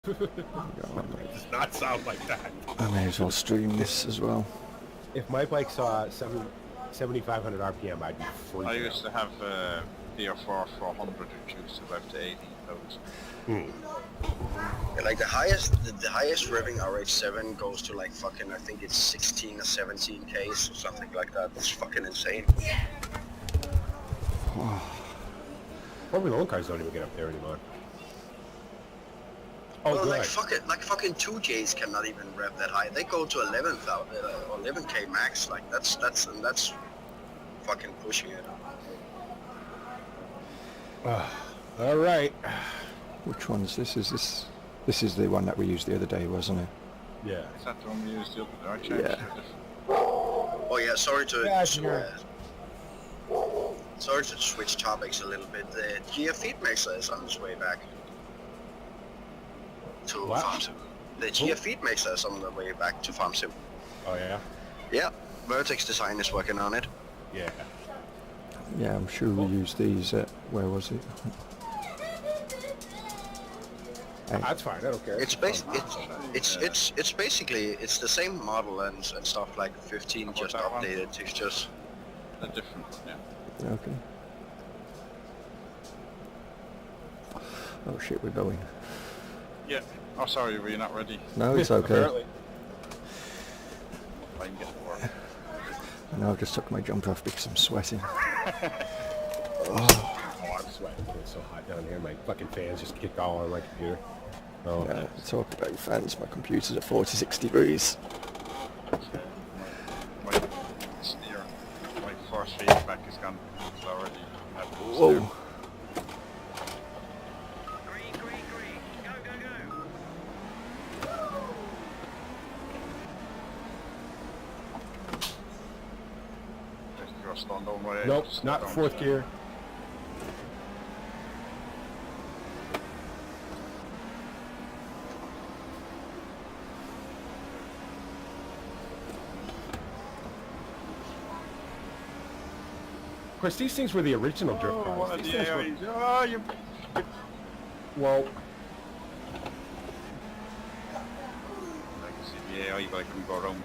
It does not sound like that. I may as well stream this as well. If my bike saw 7,500 RPM, I'd be freaking I used out. to have DR4 for 100, which used to go to 80,000. Yeah, like the highest revving RH7 goes to like fucking, I think it's 16 or 17 Ks or something like that. It's fucking insane. Formula 1 cars don't even get up there anymore. Oh, well, good. like fucking 2Js cannot even rev that high. They go to 11K max. Like that's fucking pushing it. All right. Which one's this? This is the one that we used the other day, wasn't it? Yeah. Is that the one we used the other day? Yeah. Oh yeah, sorry to Yeah, switch topics a little bit. The Gia feed mixer is on its way back to What? Farm Sim. The Gia feed mixer is on the way back to Farm Sim. Oh, yeah? Yeah, Vertex Design is working on it. Yeah. Yeah, I'm sure we used these at, where was it? That's fine, I don't care. It's basically it's the same model and stuff like 15 just that one? updated textures. A different one, yeah. Okay. Oh shit, we're going. Yeah. Oh, sorry, were you not ready? No, it's okay. Apparently. I can get to work. No, I just took my jumper off because I'm sweating. Oh, I'm sweating. It's so hot down here. My fucking fans just kicked all on my computer. Oh, Yeah, talk about fans. My computer's at 46 degrees. My steer, my force feedback is gone. It's already at the Whoa. steer. You're slowing down right nope, just not down fourth to- gear. Of course, these things were the original drift Oh, cars. one of These the things were, AIs. Oh, you... well, I can see the AI, but I couldn't go around.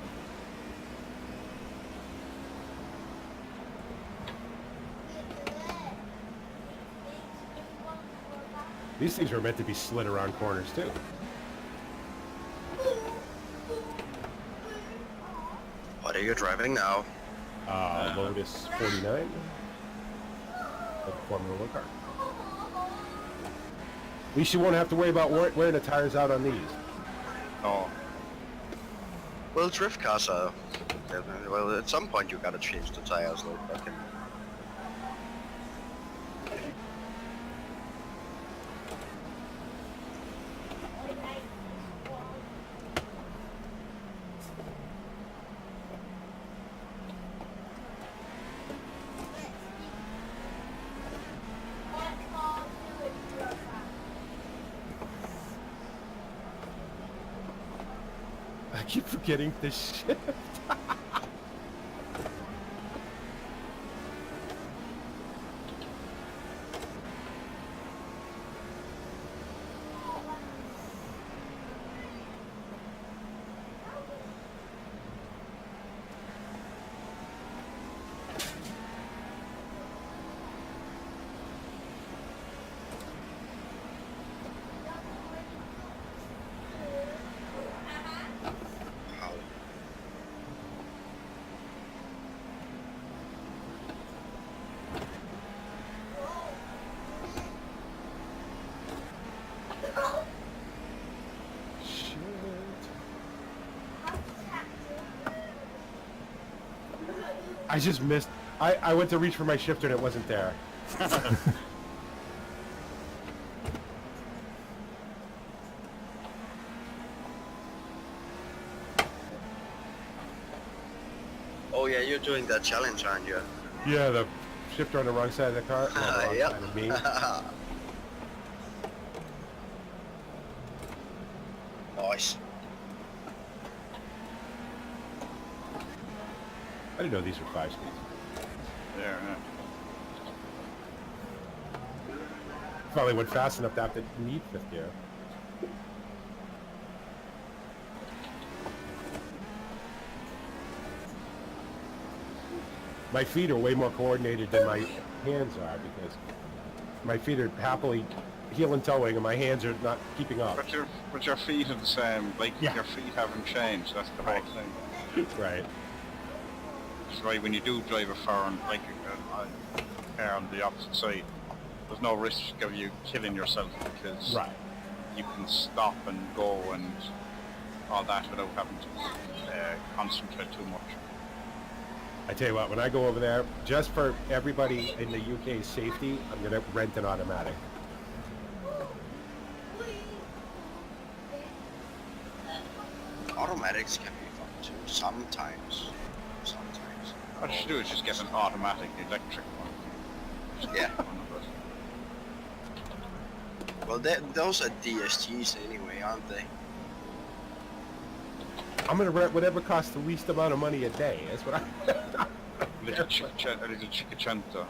these things were meant to be slid around corners too. What are you driving now? Lotus 49. A Formula 1 car. At least you won't have to worry about wearing the tires out on these. Oh, Well, drift cars are. Well, at some point you gotta change the tires. Like fucking. I keep forgetting this shit. I just missed. I went to reach for my shifter and it wasn't there. Oh yeah, you're doing that challenge, aren't you? Yeah, the shifter on the wrong side of the car. No, the wrong Yep. side of me. Nice. I didn't know these were 5 speeds. there, yeah. Probably went fast enough to have to need fifth gear. my feet are way more coordinated than my hands are because my feet are happily heel and toeing and my hands are not keeping up. But your feet are the same. Like your feet haven't changed. That's the whole thing. Right. That's why when you do drive a foreign, like a car on the opposite side, there's no risk of you killing yourself because you can stop and go and all that without having to concentrate too much. I tell you what, when I go over there, just for everybody in the UK's safety, I'm going to rent an automatic. Automatics can be fun too, sometimes. What you should do is just get an automatic electric one. Yeah. Well, those are DSGs anyway, aren't they? I'm going to rent whatever costs the least amount of money a day. That's what I... A little Chicachenta.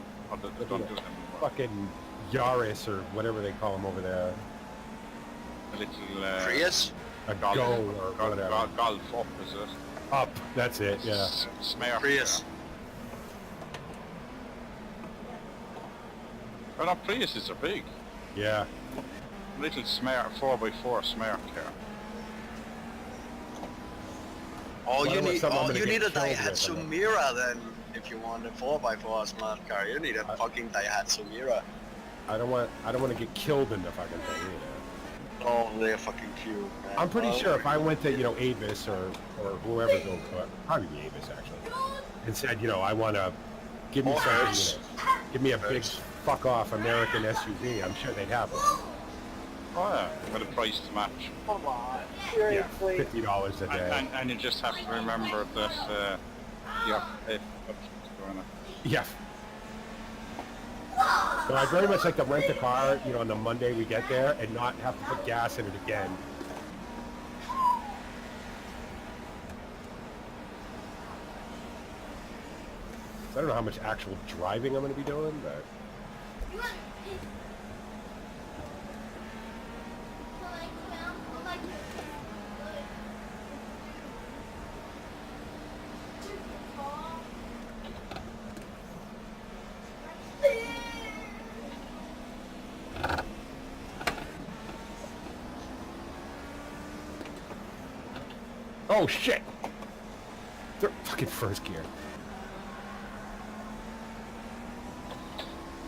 They don't do them anymore. Fucking Yaris or whatever they call them over there. A little... Prius? A Go or whatever. Golf up, is it? Up, that's it, yeah. Smear. Prius. Well, no, Priuses are big. Yeah. Little smart 4x4 smart car. Oh, Well, you need a killed Daihatsu with, Mira then, if you want a 4x4 smart car. You need a fucking Daihatsu Mira. I don't want to get killed in the fucking thing either. Oh, they're fucking cute, man. I'm pretty sure if I went to, Avis or whoever goes to it, probably the Avis actually, and said, I want to give me something, give me a big fuck off American SUV, I'm sure they'd have one. Oh yeah, with a price to match. Come on, Yeah, seriously. $50 a day. And you just have to remember that you have to pay for going on. Yeah. So I'd very much like to rent a car, on the Monday we get there and not have to put gas in it again. So I don't know how much actual driving I'm going to be doing, but... Oh shit! They're fucking first gear.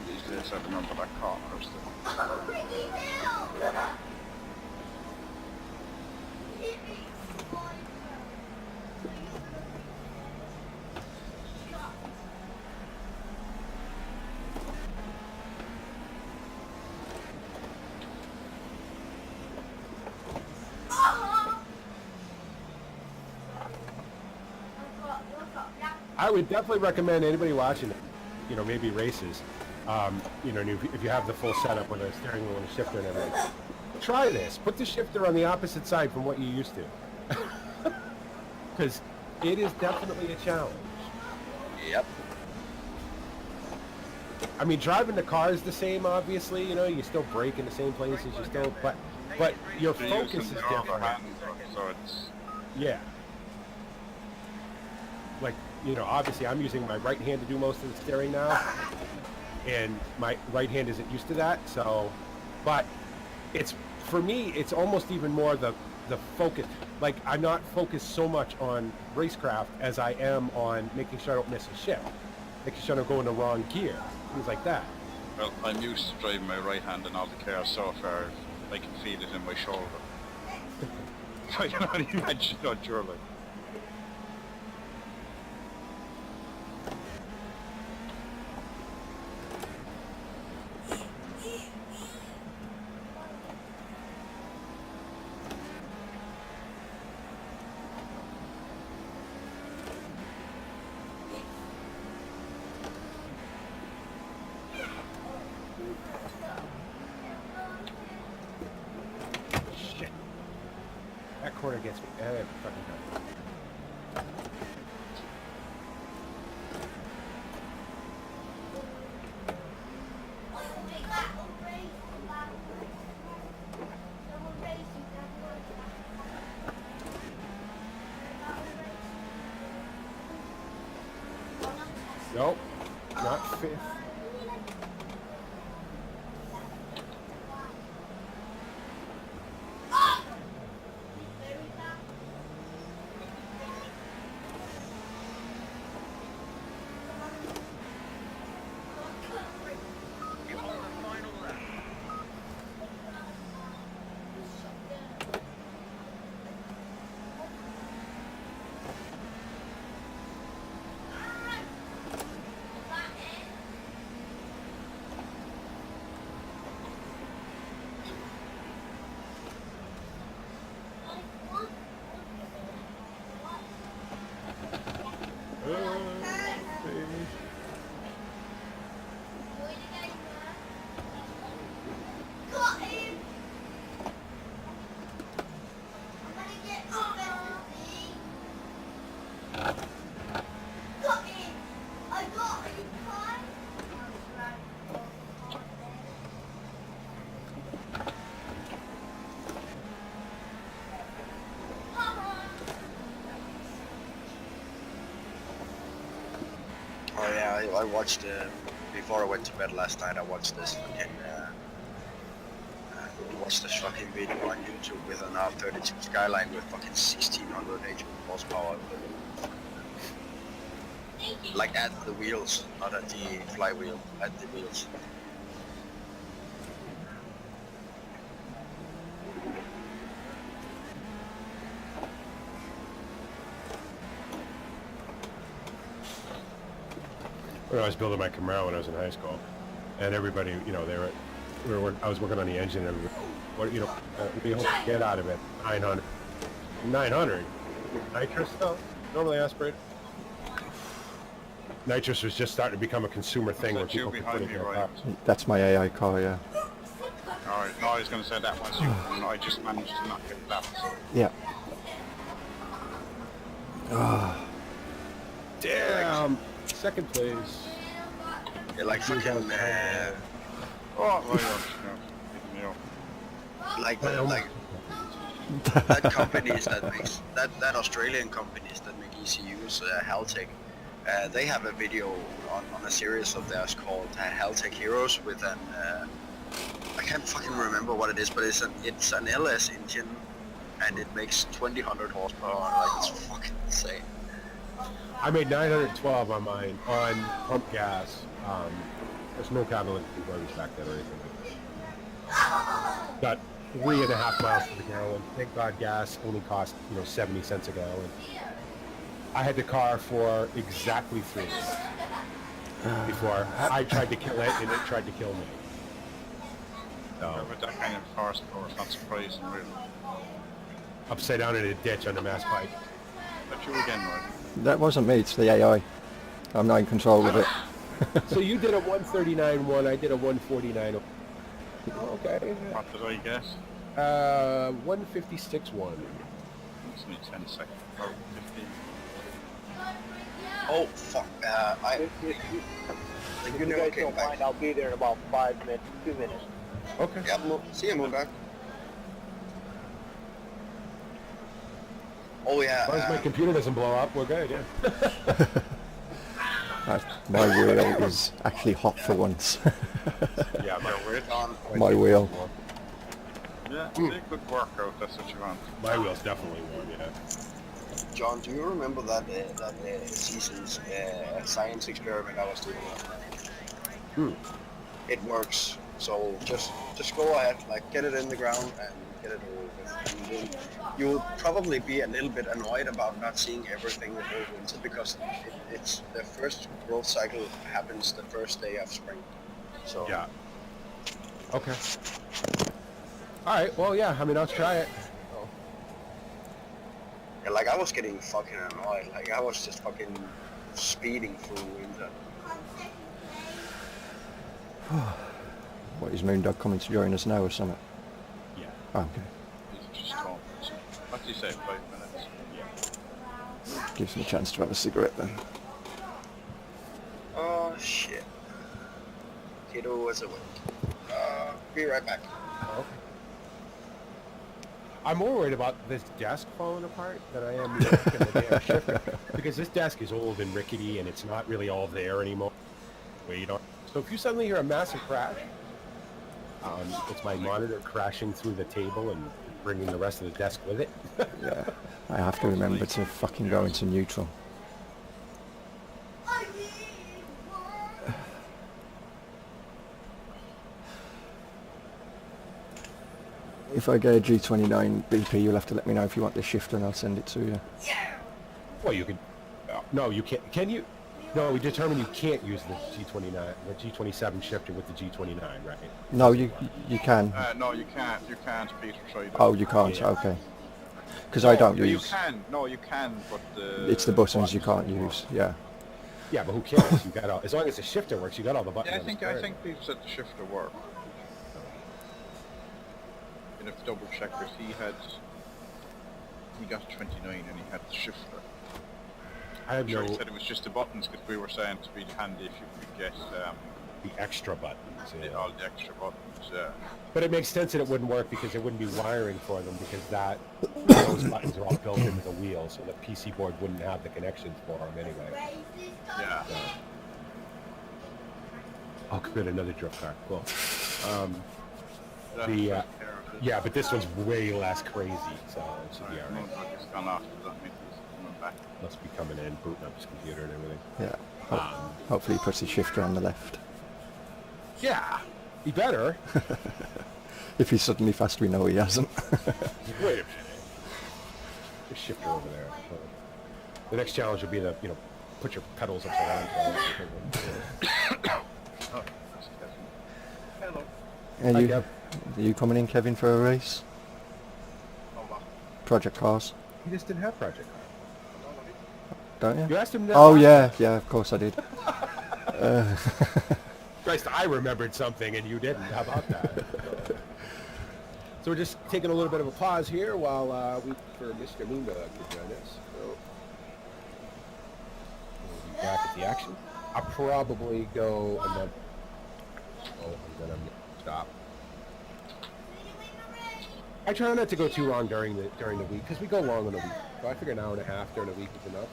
These days I remember that car. I would definitely recommend anybody watching it, maybe races, if you have the full setup with a steering wheel and a shifter and everything. Try this. Put the shifter on the opposite side from what you used to. Because it is definitely a challenge. Yep. I mean, driving the car is the same, obviously, you still brake in the same places, you still, but your focus is different. So it's... Yeah. Like, obviously I'm using my right hand to do most of the steering now, and my right hand isn't used to that, so, but for me, it's almost even more the focus. Like, I'm not focused so much on racecraft as I am on making sure I don't miss a shift, making sure I don't go in the wrong gear, things like that. Well, I'm used to driving my right hand in all the cars so far, I can feel it in my shoulder. So I can only imagine what you're like. Shit. That corner gets me every fucking time. Nope, not 5th. Oh yeah, I watched, before I went to bed last night, I watched this fucking, fucking video on YouTube with an R32 Skyline with fucking 1600 HP horsepower. Like at the wheels, not at the flywheel, at the wheels. When I was building my Camaro when I was in high school, and everybody, you know, I was working on the engine, and everybody, what, you know, what do you hope to get out of it? 900. 900? Nitrous though? Normally aspirate. Nitrous was just starting to become a consumer thing where people could put it in their cars. That's my AI car, yeah. Alright, no, I was going to say that was you, and I just managed to not get that. So. Yeah. Damn! Second place. Yeah, like fucking, Oh, well, yeah, like that companies that makes that Australian companies that make ECUs, Haltech, they have a video on a series of theirs called Haltech Heroes with an I can't fucking remember what it is, but it's an LS engine and it makes 2000 horsepower. Like, it's fucking insane. I made 912 on mine on pump gas. There's no catalytic converters back then or anything like that. Got 3.5 miles to the gallon. Thank God gas only cost, 70 cents a gallon. I had the car for exactly 3 years before I tried to kill it and it tried to kill me. So, with that kind of horsepower, it's not surprising, really. upside down in a ditch on the Mass Pike. But you again, right? That wasn't me, it's the AI. I'm not in control of it. So you did a 139.1, I did a 149. Okay. What did I guess? 156.1. It's only 10 seconds. Or 15. Oh fuck! If you guys don't mind, I'll be there in about 5 minutes, 2 minutes. Okay. Yeah, see you, Moonback. Oh yeah. As long as my computer doesn't blow up, we're good, yeah. My wheel is actually hot for once. Yeah, My wheel. Yeah, it's a good workout, that's what you want. my wheel's definitely warm, yeah. John, do you remember that season's science experiment I was doing? It works. So just go ahead, like get it in the ground and get it over with. And then you'll probably be a little bit annoyed about not seeing everything the whole winter because it's the first growth cycle happens the first day of spring. So Yeah. Okay. Alright, well, yeah, I mean, I'll try it. yeah, like I was getting fucking annoyed. Like I was just fucking speeding through winter. What, is Moondog coming to join us now or something? Yeah. Oh, okay. It's just talk. What do you say, 5 minutes? Yeah. Gives me a chance to have a cigarette then. Oh shit. Kiddo was awake. Be right back. Okay. I'm more worried about this desk falling apart than I am the damn shifter. Because this desk is old and rickety and it's not really all there anymore. Wait on. So if you suddenly hear a massive crash, it's my monitor crashing through the table and bringing the rest of the desk with it. Yeah. I have to remember to fucking go into neutral. If I get a G29 BP, you'll have to let me know if you want the shifter and I'll send it to you. Well, you could. No, you can't. Can you? No, we determined you can't use the G29, the G27 shifter with the G29, right? No, you can. No, you can't. You can't, Peter. Tried it. Oh, you can't. Yeah. Okay. Because I don't You use. can. No, you can, but It's the buttons you can't use. Yeah. Yeah, but who cares? You got all. As long as the shifter works, you got all the buttons. Yeah, on the I car. think Peter said the shifter worked. And if double checkers, he got 29 and he had the shifter. I have Sure, no he said it was just the buttons because we were saying to be handy if you could get the extra buttons. Yeah. all the extra buttons. Yeah. But it makes sense that it wouldn't work because there wouldn't be wiring for them because those buttons are all built into the wheel, so the PC board wouldn't have the connections for them anyway. Yeah. Oh, good, another drift car. Cool. That The, takes care of it. Yeah, but this one's way less crazy, so it should be Sorry, alright. it's gone off. Does that mean he's coming back? Must be coming in, booting up his computer and everything. Yeah. Hopefully he puts his shifter on the left. Yeah, he better. If he's suddenly fast, we know he hasn't. Wait a minute. Just shifter over there. The next challenge will be to, put your pedals upside down. Oh, that's Kevin. Hello. Are Kev. are you coming in, Kevin, for a race? Hold on. Project Cars, He just didn't have Project Car. don't you? You asked him that. Oh yeah, of course I did. Christ, I remembered something and you didn't. How about that? So we're just taking a little bit of a pause here while we wait for Mr. Moondog to join us. So we'll be back at the action. I'll probably go another. Oh, and then I'm gonna stop. I try not to go too long during the week because we go long in the week. So I figure an hour and a half during the week is enough,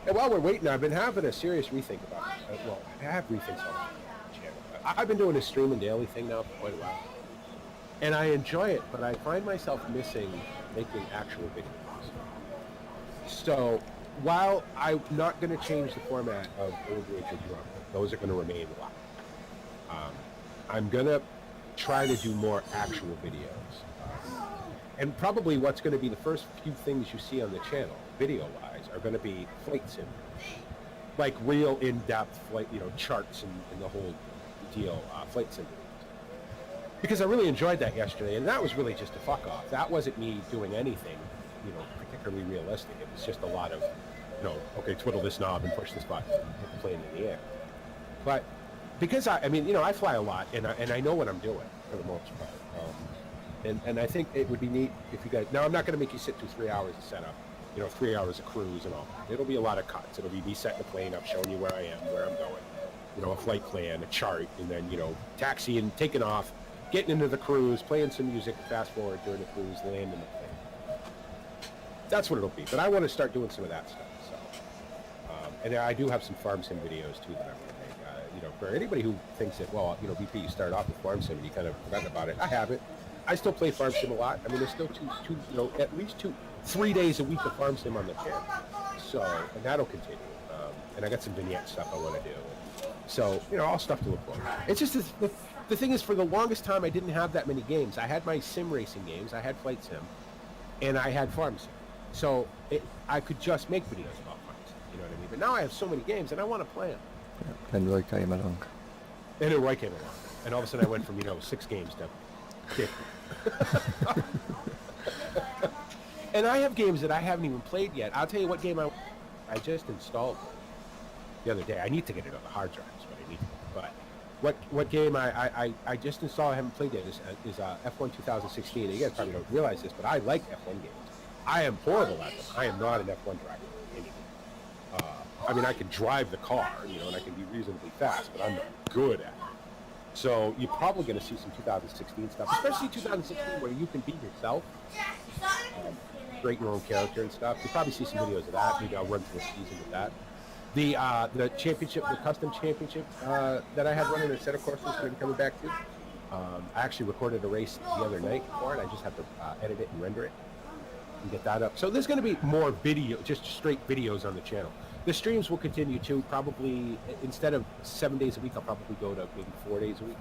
And while we're waiting, I've been having a serious rethink about it. Well, I have rethinks on the channel. I've been doing a streaming daily thing now for quite a while. And I enjoy it, but I find myself missing making actual videos. So while I'm not going to change the format of Old Rage or Drako, those are going to remain live. I'm going to try to do more actual videos. And probably what's going to be the first few things you see on the channel, video-wise, are going to be flight sim. Like real in-depth flight, charts and the whole deal, flight sim videos. Because I really enjoyed that yesterday, and that was really just a fuck-off. That wasn't me doing anything, particularly realistic. It was just a lot of, okay, twiddle this knob and push this button and hit the plane in the air. But because I fly a lot, and I know what I'm doing for the most part. And I think it would be neat if you guys. Now I'm not going to make you sit through 3 hours of setup, 3 hours of cruise and all. It'll be a lot of cuts. It'll be me setting the plane up, showing you where I am, where I'm going. A flight plan, a chart, and then taxiing, taking off, getting into the cruise, playing some music, fast forward during the cruise, landing the plane. That's what it'll be. But I want to start doing some of that stuff. So, and I do have some farm sim videos too that I'm going to make. For anybody who thinks that, BP, you started off with farm sim and you kind of forgotten about it. I haven't. I still play farm sim a lot. There's still at least 3 days a week of farm sim on the channel. So, and that'll continue. And I got some vignette stuff I want to do. So, all stuff to look for. It's just the thing is, for the longest time, I didn't have that many games. I had my sim racing games. I had flight sim, and I had farm sim. So I could just make videos about farm sim. You know what I mean? But now I have so many games, and I want to play them. Then Roy came along. And then Roy came along, and all of a sudden I went from 6 games to 50. And I have games that I haven't even played yet. I'll tell you what game I just installed the other day. I need to get it on the hard drive. Is what I need to do. But what game I just installed, I haven't played yet, is F1 2016. And you guys probably don't realize this, but I like F1 games. I am horrible at them. I am not an F1 driver. I can drive the car, and I can be reasonably fast, but I'm not good at it. So you're probably going to see some 2016 stuff, especially 2016 where you can be yourself, create your own character and stuff. You'll probably see some videos of that. Maybe I'll run through a season with that. The championship, the custom championship that I had running a set of courses going to be coming back to. I actually recorded a race the other night for it. I just have to edit it and render it and get that up. So there's going to be more video, just straight videos on the channel. The streams will continue too. Probably instead of 7 days a week, I'll probably go to maybe 4 days a week.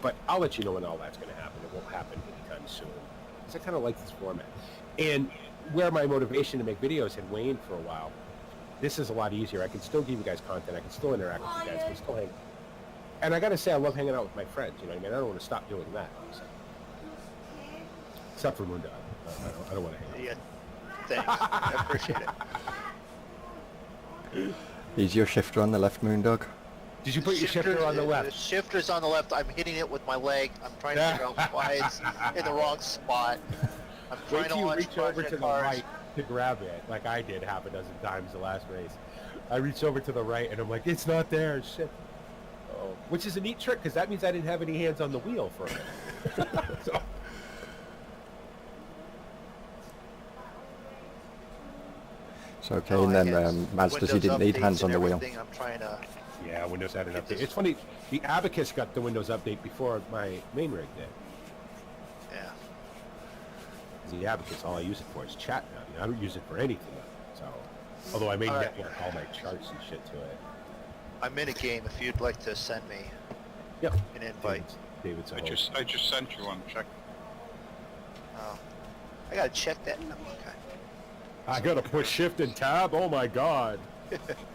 But I'll let you know when all that's going to happen. It won't happen anytime soon because I kind of like this format. And where my motivation to make videos had waned for a while, this is a lot easier. I can still give you guys content. I can still interact with you guys. I can still hang. And I got to say, I love hanging out with my friends. You know what I mean? I don't want to stop doing that. So. Except for Moondog. I don't want to hang out. Yeah, thanks. I appreciate it. Is your shifter on the left, Moondog? Did you put your shifter on the The left? shifter's on the left. I'm hitting it with my leg. I'm trying to figure out why it's in the wrong spot. I'm trying Wait to till you watch reach over to the cars. right to grab it, like I did half a dozen times the last race. I reached over to the right, and I'm like, it's not there, shit. Oh, which is a neat trick, because that means I didn't have any hands on the wheel for a minute. So. It's okay, Oh, and I then guess Mazda's, you Windows didn't need updates hands on and the wheel. everything, I'm trying to... Yeah, Windows had an Get update. this- It's funny, the Abacus got the Windows update before my main rig did. Yeah. The Abacus, all I use it for is chat now. I don't use it for anything else. So, although I made All right. network all my charts and shit to it. I'm in a game if you'd like to send me Yep. an invite. David's a I host. just sent you one. Check. Oh. I gotta check that. Okay. I gotta push shift and tab. Oh my god.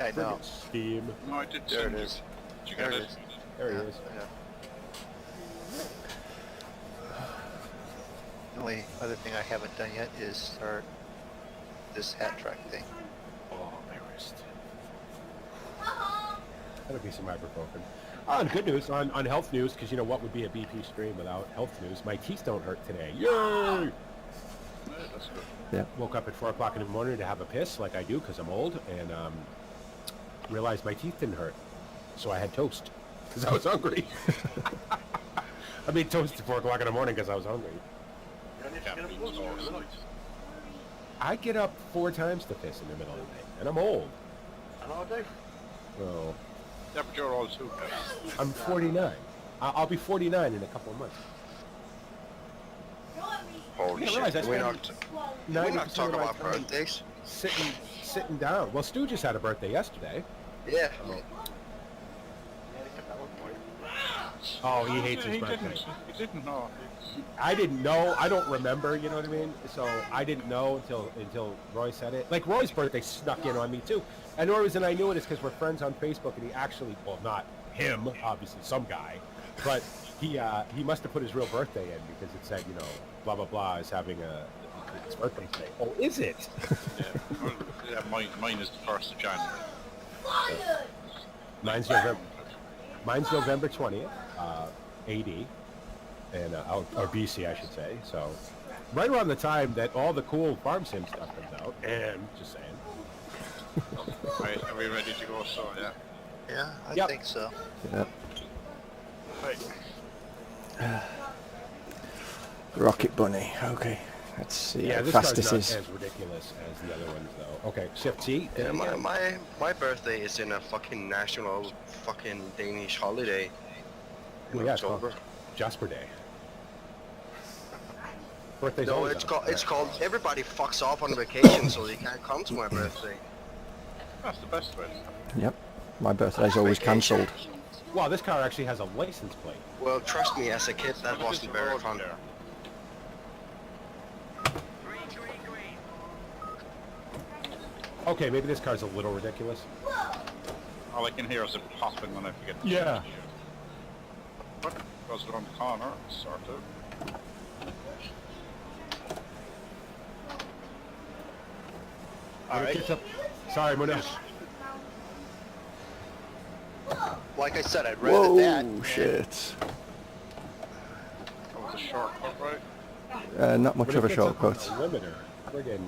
I know. Friggin' Steam. No, I did There it send you. is. Did you There get it it? is. There he Yeah, is. yeah. The only other thing I haven't done yet is start this hat track thing. Oh, my wrist. That'll be some ibuprofen. On good news, on health news, because you know what would be a BP stream without health news? My teeth don't hurt today. Yay! Yeah, that's good. Yeah. Woke up at 4 o'clock in the morning to have a piss, like I do, because I'm old, and realized my teeth didn't hurt. So I had toast, because I was hungry. I made toast at 4 o'clock in the morning because I was hungry. I get up 4 times to piss in the middle of the night, and I'm old. So Yeah, but you're old too, Kev. I'm 49. I'll be 49 in a couple of months. Holy Yeah, realize shit. I We're spent not 90% talking of my about time birthdays. sitting down. Well, Stu just had a birthday yesterday. Yeah. Oh, he hates his He birthday. He didn't know. I didn't know. I don't remember. You know what I mean? So I didn't know until Roy said it. Like Roy's birthday snuck in on me too. And the only reason I knew it is because we're friends on Facebook, and he actually, well, not him, obviously, some guy, but he must have put his real birthday in because it said, you know, blah blah blah is having his birthday today. Oh, is it? Yeah, well, yeah, mine is the 1st of January. Mine's November 20th, AD, and or BC, I should say. So, right around the time that all the cool farm sim stuff comes out, and just saying. Right, are we ready to go? So yeah. Yeah, I Yep. think so. Yeah. Right. Rocket Bunny. Okay. Let's see Yeah, how this fast car's this not is. as ridiculous as the other ones, though. Okay, Shift T. Yeah, my birthday is in a fucking national fucking Danish holiday in Oh, yeah, it's called October. Jasper Day. Birthday's No, always it's on. called everybody fucks off on vacation, so they can't come to my birthday. That's the best way. Yep. My birthday's always Vacation. cancelled. Wow, this car actually has a license plate. Well, trust me, as a kid, that wasn't very fun. There. Okay, maybe this car's a little ridiculous. All I can hear is it popping when I forget. Yeah. But goes around the corner, sort of. All right. Sorry, Mona. Like I said, I'd rather that. Whoa, shit. That was a shortcut, right? Not much of a shortcut. Limiter. Friggin'.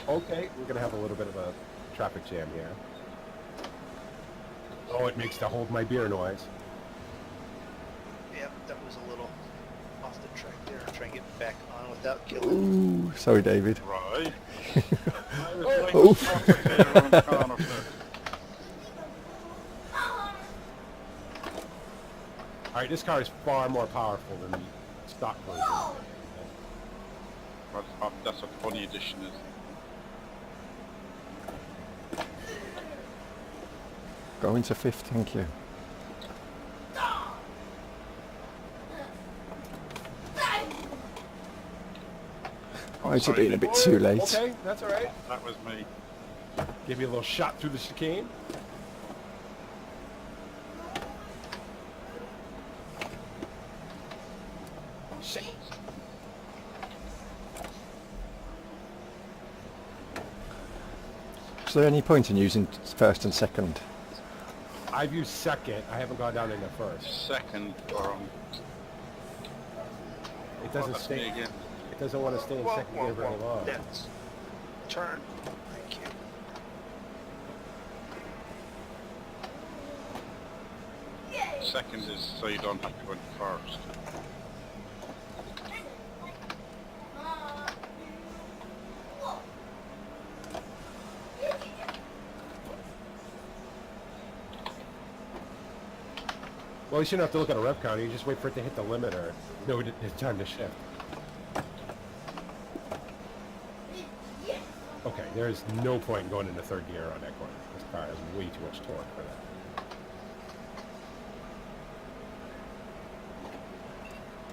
Okay, we're gonna have a little bit of a traffic jam here. Oh, it makes the hold my beer noise. that was a little off the track there. Try and get back on without killing. Ooh, sorry, David. Right. Oh. Alright, this car is far more powerful than the stock version. That's what the funny edition is. Go into fifth, thank you. Oh, it's Sorry. been a bit too late. Okay, that's alright. That was me. Give you a little shot through the chicane. Shit. Is there any point in using first and second? I've used second. I haven't gone down into first. Second, It doesn't that's stay. me again. It doesn't want to stay in second gear very long. That's turn. Thank you. Second is so you don't have to go in first. Well, you shouldn't have to look at a rev counter. You just wait for it to hit the limiter. No, it's time to shift. Okay, there's no point in going into third gear on that corner. This car has way too much torque for that.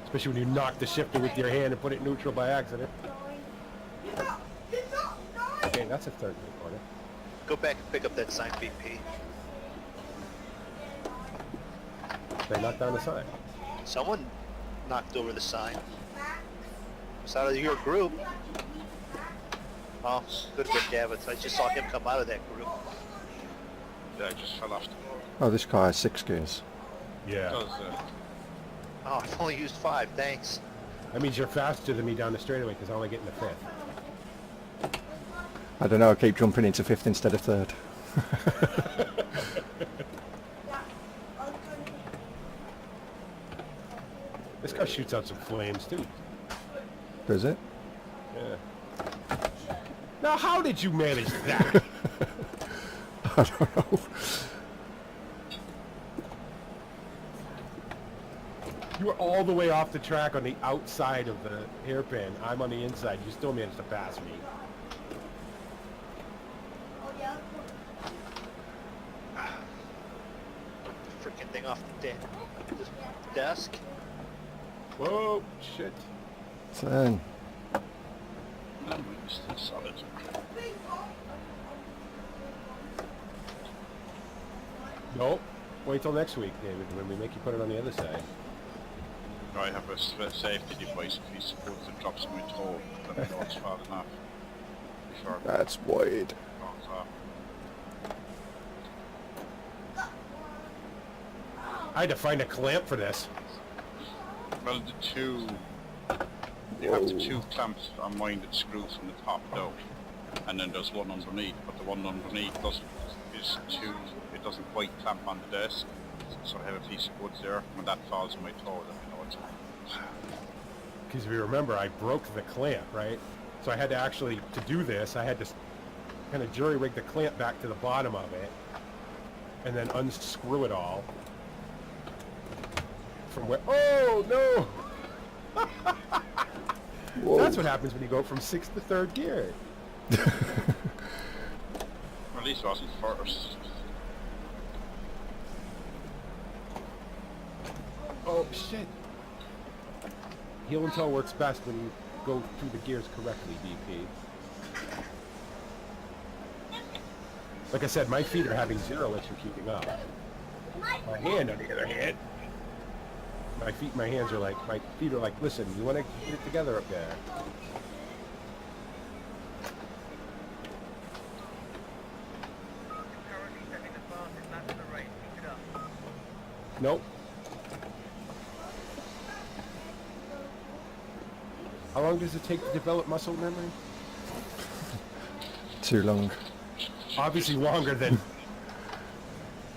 Especially when you knock the shifter with your hand and put it neutral by accident. Okay, that's a third gear corner. Go back and pick up that sign BP. They knocked down the sign. Someone knocked over the sign. It's out of your group. Oh, good for Davitz. I just saw him come out of that group. Yeah, I just fell off the Oh, this car has 6 gears. Yeah. does, Oh, I've only used 5, thanks. That means you're faster than me down the straightaway because I only get in the fifth. I don't know, I keep jumping into fifth instead of third. This car shoots out some flames too. Does it? Yeah. Now, how did you manage that? I don't know. You were all the way off the track on the outside of the hairpin. I'm on the inside. You still managed to pass me. Freaking thing off the desk. Whoa, shit. 10. I'm still solid. Nope. Wait till next week, David, when we make you put it on the other side. I have a safety device if he supports it drops my toe, that I know it's far enough. Before it That's wide. falls off. I had to find a clamp for this. Well, you have the 2 clamps on mine that screw from the top down, and then there's one underneath, but the one underneath it doesn't quite clamp on the desk, so I have a piece of wood there. When that falls on my toe, then I know it's Because if you remember, I broke the clamp, right? So I had to actually, to do this, I had to kind of jury-rig the clamp back to the bottom of it, and then unscrew it all. From where, oh no! Whoa. That's what happens when you go from 6th to 3rd gear. well, at least it wasn't first. Oh shit! Heel and toe works best when you go through the gears correctly, DP. Like I said, my feet are having 0 issue keeping up. My hand, on the other hand, my hands are like, my feet are like, listen, you want to get it together up there. Nope. How long does it take to develop muscle memory? Too long. Obviously longer than...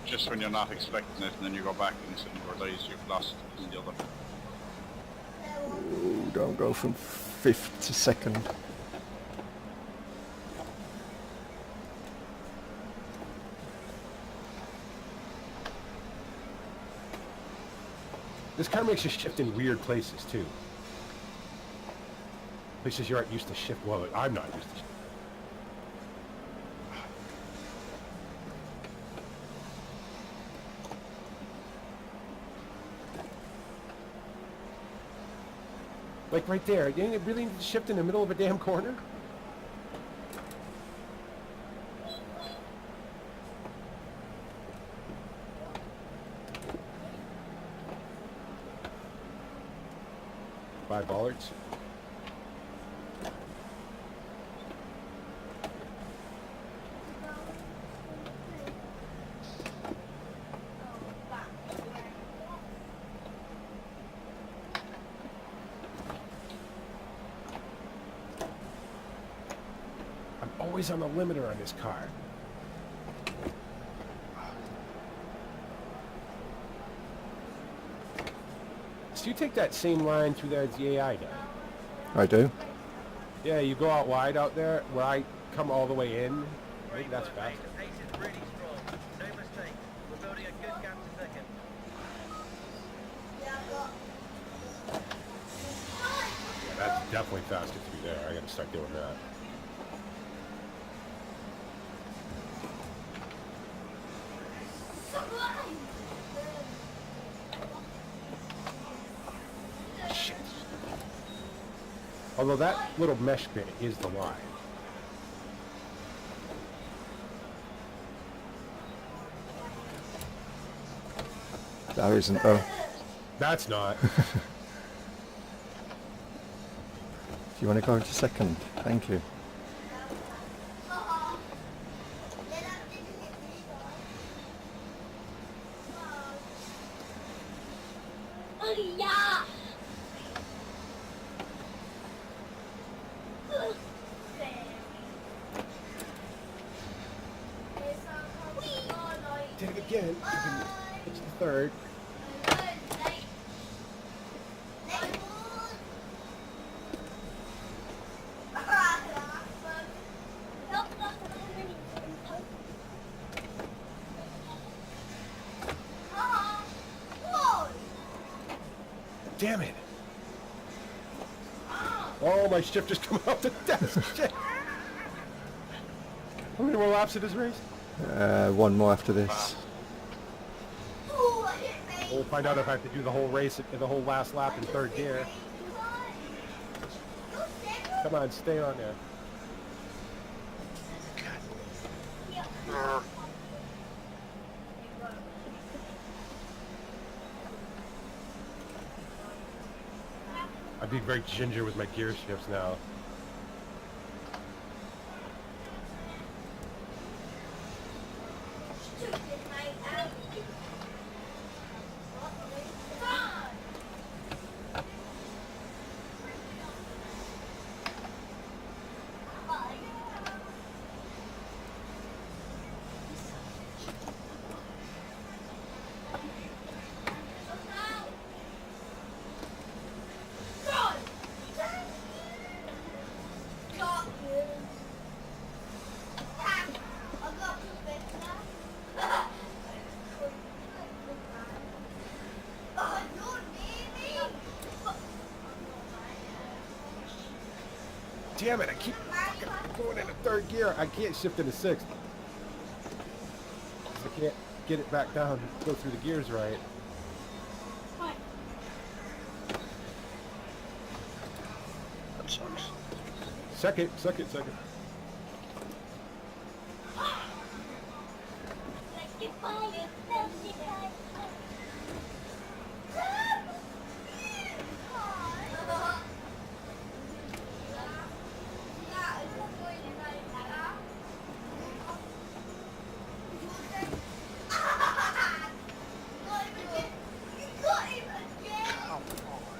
Just when you're not expecting it, and then you go back and suddenly realize you've lost it in the other. don't go from 5th to 2nd. This car makes you shift in weird places too. Places you aren't used to shift. Well, I'm not used to shift. Like right there, you really need to shift in the middle of a damn corner? Buy bollards. I'm always on the limiter on this car. So you take that same line through there as the AI does. I do. Yeah, you go out wide out there where I come all the way in. I think that's fast. Pace is really strong. No mistake. We're building a good gap to second. Yeah, that's definitely faster through there. I gotta start doing that. Shit. Although that little mesh bit is the line. That isn't though. That's not. Do you want to go into 2nd? Thank you. Did it again. It's the third. Damn it. Oh, my shift just coming off the desk. Shit. How many more laps of this race? One more after this. We'll find out if I have to do the whole race, the whole last lap in 3rd gear. Come on, stay on there. I'm being very ginger with my gear shifts now. Damn it, I keep fucking going into 3rd gear. I can't shift into 6th. I can't get it back down, go through the gears right. That sucks. Second.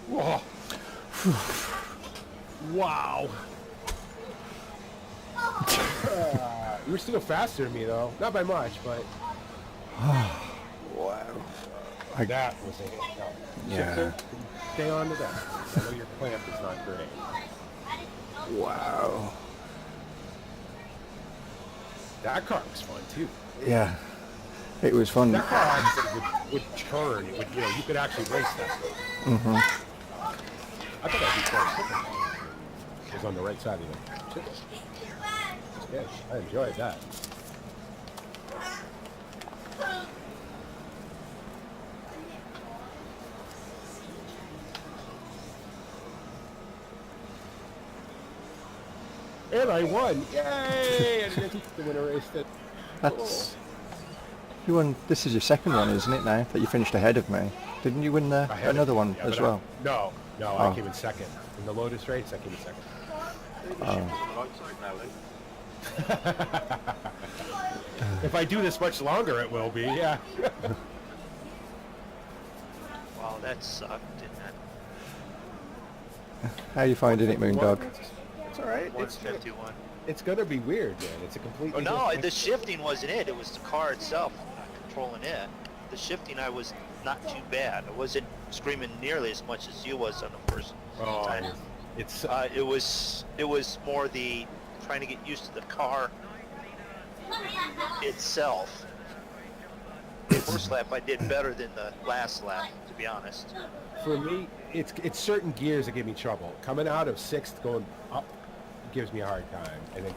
Whoa. Wow. You were still faster than me though. Not by much, but... Wow. That was a hit. No. Yeah. Shifter, stay on to that. I know your clamp is not great. Wow. That car was fun too. Yeah. It was fun. That car actually would turn. It would, you could actually race that. Mm-hmm. I thought that'd be fun. It was on the right side of the shit. Yeah, I enjoyed that. And I won! Yay! I didn't the winner raced it. That's... You won... This is your second one, isn't it, now? That you finished ahead of me. Didn't you win another one as well? No, I came in second. In the Lotus race, I came in second. If I do this much longer, it will be, yeah. Wow, that sucked, didn't it? How are you finding it, Moondog? It's alright. 151. It's gonna be weird, man. It's a completely... Oh no, the shifting wasn't it. It was the car itself, not controlling it. The shifting I was not too bad. I wasn't screaming nearly as much as you was on the first time. It's... It was more the trying to get used to the car itself. The first lap I did better than the last lap, to be honest. For me, it's certain gears that give me trouble. Coming out of 6th, going up, gives me a hard time. And then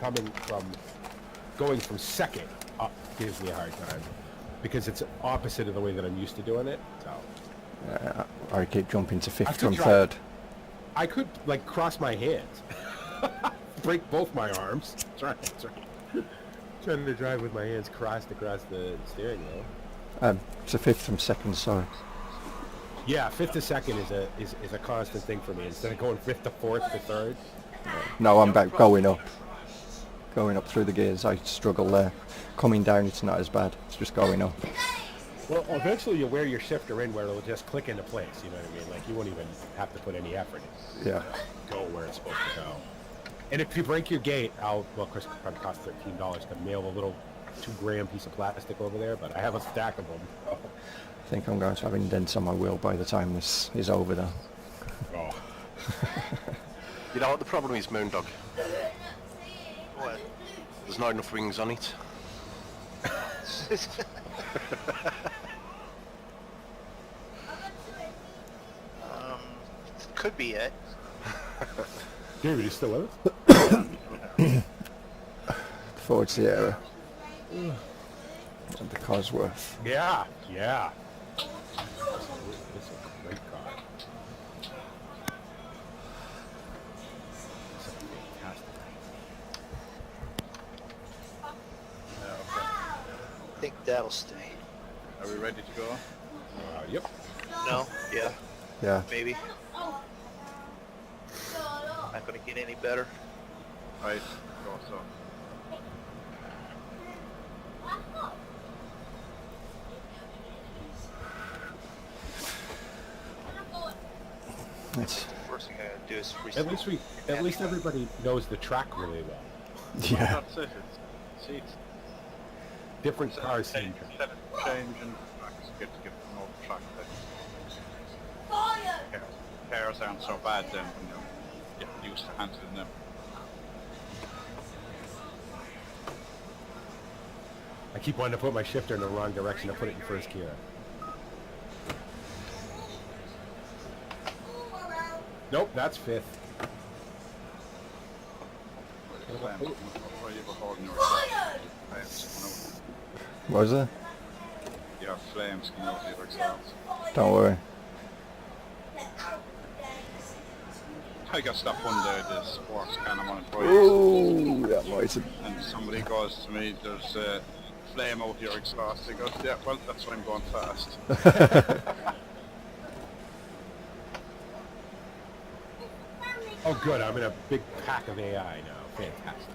going from 2nd up gives me a hard time. Because it's opposite of the way that I'm used to doing it. So I keep jumping to 5th from try. 3rd. I could, like, cross my hands. Break both my arms. Trying to drive with my hands crossed across the steering wheel. To 5th from 2nd, sorry. Yeah, 5th to 2nd is a constant thing for me. Instead of going 5th to 4th to 3rd. No, I'm back going up. Going up through the gears, I struggle there. Coming down, it's not as bad. It's just going up. Well, eventually you'll wear your shifter in where it'll just click into place, you know what I mean? Like, you won't even have to put any effort in. Yeah. Go where it's supposed to go. And if you break your gate, of course, it probably costs $13 to mail a little 2-gram piece of plastic over there, but I have a stack of them. I think I'm going to have indents on my wheel by the time this is over, though. Oh. You know what the problem is, Moondog? What? There's not enough rings on it. Could be it. Dude, you still with us? Ford Sierra. And the Cosworth. Yeah. This is a great car. This is fantastic. Okay. I think that'll stay. Are we ready to go? Yep. No? Yeah. Yeah. Maybe. Not gonna get any better. Right, go so. It's, First thing I gotta do is reset. At least everybody knows the track really well. yeah. That's it. It's seats. Different cars Set seem it, change and it's good to get to know the track. Cars aren't so bad then when you get used to handling them. I keep wanting to put my shifter in the wrong direction to put it in first gear. Nope, that's 5th. Was it? Yeah, flames coming out of your exhaust. Don't worry. I got stuff one day, the sports can I'm on it. Ooh, that might have... And somebody goes to me, there's a flame out of your exhaust. He goes, yeah, well, that's why I'm going fast. Oh good, I'm in a big pack of AI now. Fantastic.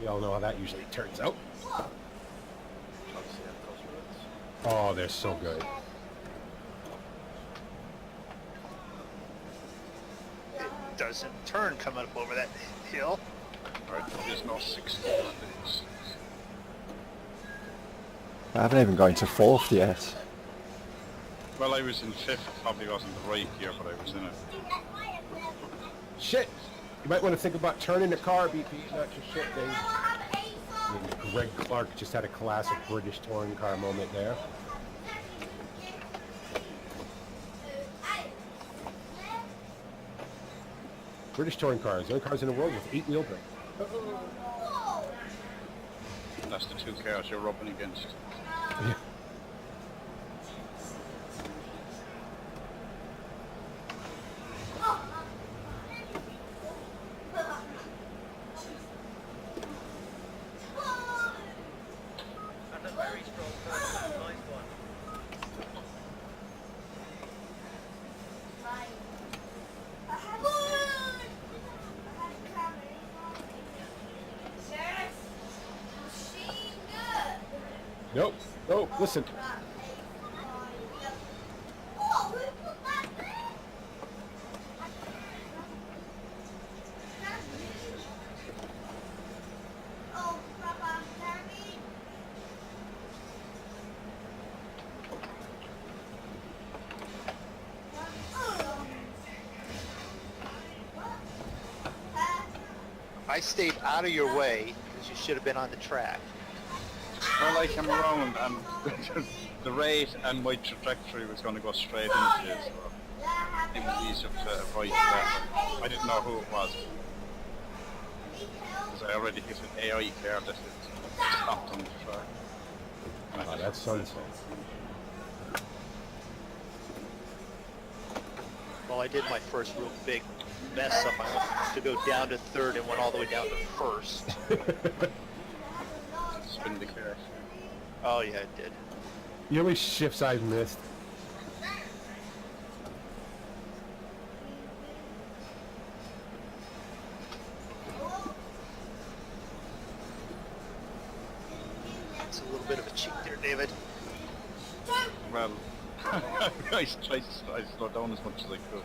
You all know how that usually turns out. Oh, they're so good. It doesn't turn coming up over that hill. Right, there's no 60 on these. I haven't even got into 4th yet. Well, I was in 5th. Probably wasn't the right year, but I was in it. Shit! You might want to think about turning the car, BP, not your shit, Dave. I mean, Greg Clark just had a classic British touring car moment there. British touring cars, the only cars in the world with 8 wheel brake. That's the 2 cars you're rubbing against. Yeah. That's a very strong person. Nice one. Nope, nope, listen. I stayed out of your way because you should have been on the track. Well, I came around and the rate and my trajectory was going to go straight into you, so it was easier to avoid that. I didn't know who it was. Because I already hit an AI car that had stopped on the track. And I Oh, just- that's sunset. Well, I did my first real big mess up. I went to go down to 3rd and went all the way down to 1st. spin the car. Oh yeah, it did. You know how many shifts I've missed? It's a little bit of a cheat there, David. Well, I tried to slow down as much as I could.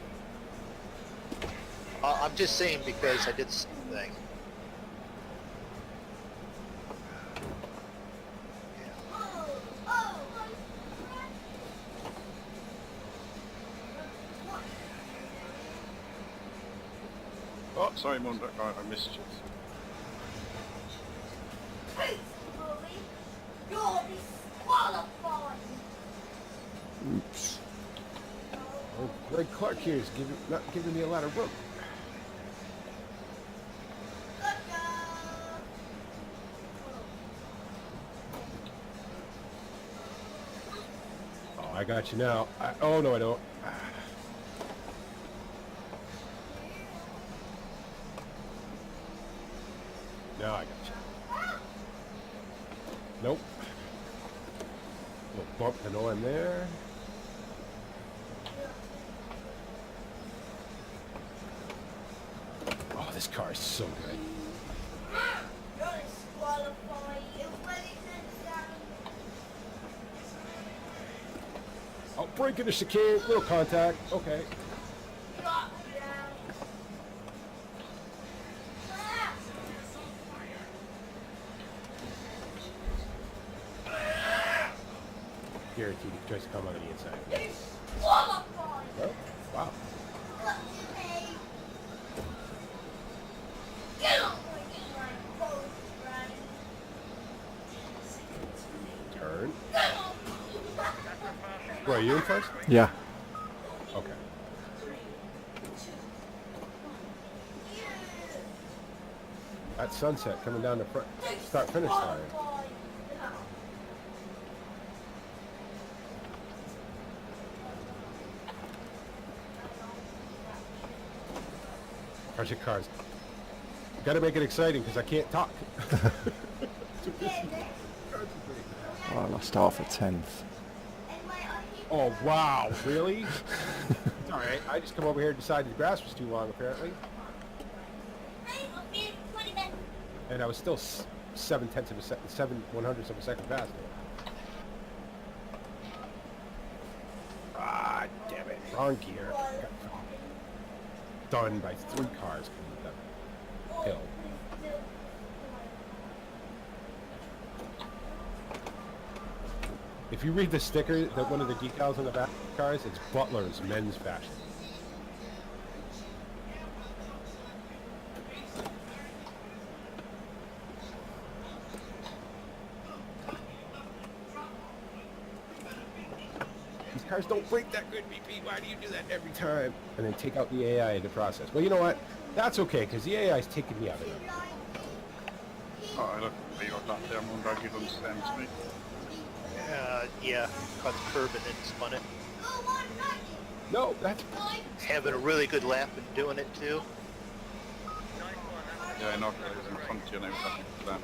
I'm just saying because I did the same thing. Oh, sorry, Moondog, I missed you. Oops. Oh, Greg Clark here is not giving me a lot of room. Oh, I got you now. Oh, no, I don't. Now I got you. Nope. Little bump to know I'm there. Oh, this car is so good. Oh, break into chicane, little contact. Okay. Guaranteed he tries to come on the inside. Oh, wow. Turn. Where are you in first? Yeah. Okay. That sunset coming down the front, start finish line. How's your cars? Gotta make it exciting because I can't talk. Oh, I lost half a 10th. Oh, wow, really? It's alright, I just come over here and decided the grass was too long, apparently. And I was still 7/10 of a second, 7/100ths of a second faster. Ah, damn it, wrong gear. Got done by 3 cars coming up the hill. If you read the sticker, that one of the decals on the back of the cars, it's Butler's men's fashion. These cars don't break that good, BP. Why do you do that every time? And then take out the AI in the process. Well, you know what? That's okay, because the AI is taking me out of it. Oh, I look at you that there, Moondog, you don't stand to me. Yeah, caught the curb and then spun it. No, that's... Having a really good lap and doing it too. Yeah, I know, I was in front of you and I was looking for that.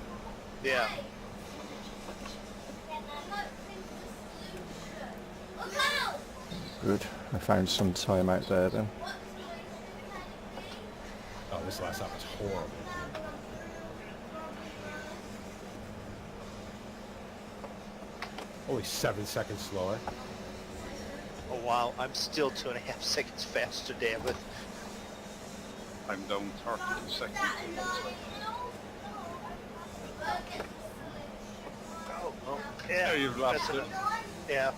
Yeah. Good. I found some time out there then. Oh, this last lap is horrible. Only 7 seconds slower. Oh wow, I'm still 2.5 seconds faster, damn it. I'm down 32 seconds. Oh, yeah. you've lost that's it. Yeah.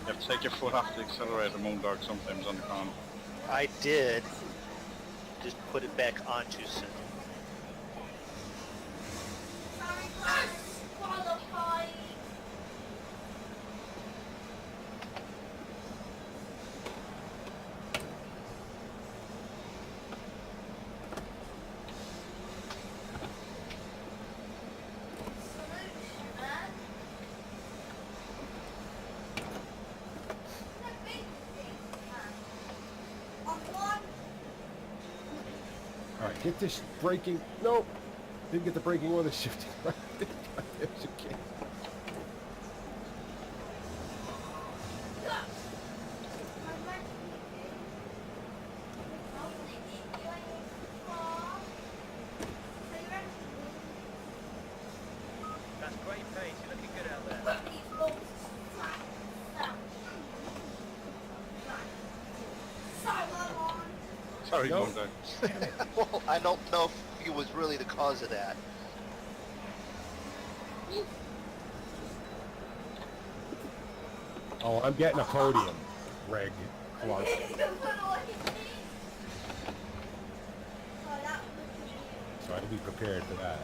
You have to take your foot off the accelerator, Moondog, sometimes on the corner. I did. Just put it back on too soon. Alright, get this braking. Nope. Didn't get the braking or the shifting right. There's a kid. That's great pace. You're looking good out there. Sorry, No. Moondog. Well, I don't know if it was really the cause of that. Oh, I'm getting a podium, Greg. Clark. So I'd be prepared for that.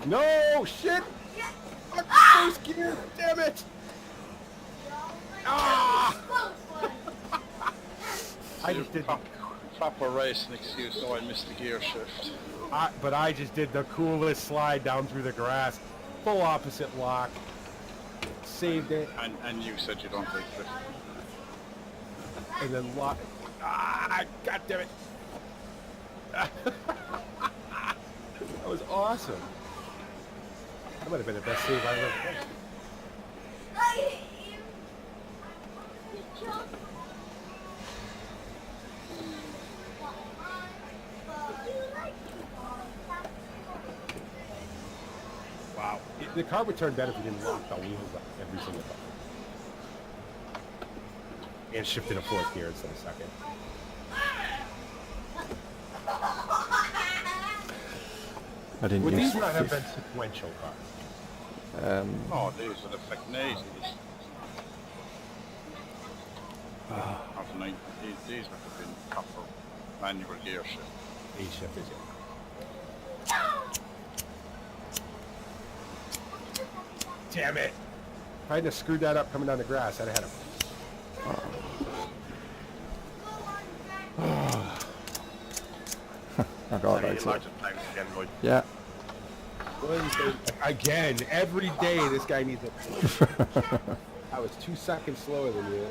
No, shit! First gear, damn it! Ah! I just did, Proper racing excuse, oh, I missed the gear shift. but I just did the coolest slide down through the grass, full opposite lock, saved it, And you said you don't take drift. and then lock. Ah, god damn it! That was awesome. That might have been the best save I've ever done. Wow. The car would turn better if we didn't lock the wheels up every single time. And shift into fourth gear instead of second. I didn't Would use these not have fifth. been sequential cars? Oh, these would affect nazies. After 90, these would have been proper manual gear shift. A shift is it. Damn it! If I hadn't screwed that up coming down the grass, I'd have had him. I got Any that. larger times again, Lloyd. Yeah. Again, every day this guy needs it. I was 2 seconds slower than you.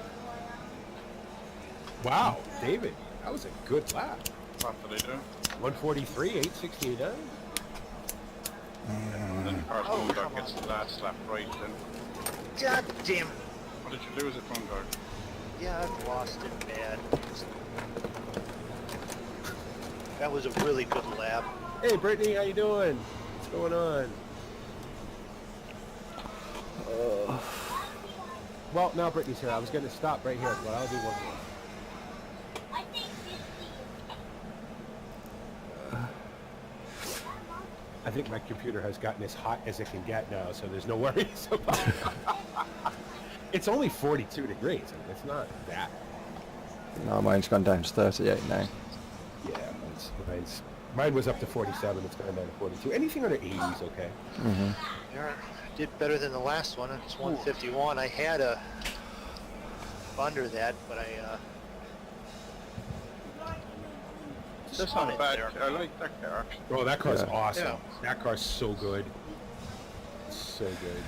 Wow, David, that was a good lap. What do they do? 143, 869. And then first Moondog gets the last lap right then. God damn it. What did you lose it, Moondog? Yeah, I've lost it bad. That was a really good lap. Hey, Brittany, how you doing? What's going on? Well, now Brittany's here. I was going to stop right here, but I'll do one more. I think my computer has gotten as hot as it can get now, so there's no worries about it. It's only 42 degrees. I mean, it's not that. No, mine's gone down to 38 now. Yeah, mine was up to 47. It's gone down to 42. Anything under 80 is okay. Mm-hmm. Yeah, I did better than the last one. It's 151. I had a under that, but I That's not bad. I like that car actually. Oh, that car's Yeah. awesome. Yeah. That car's so good. So good.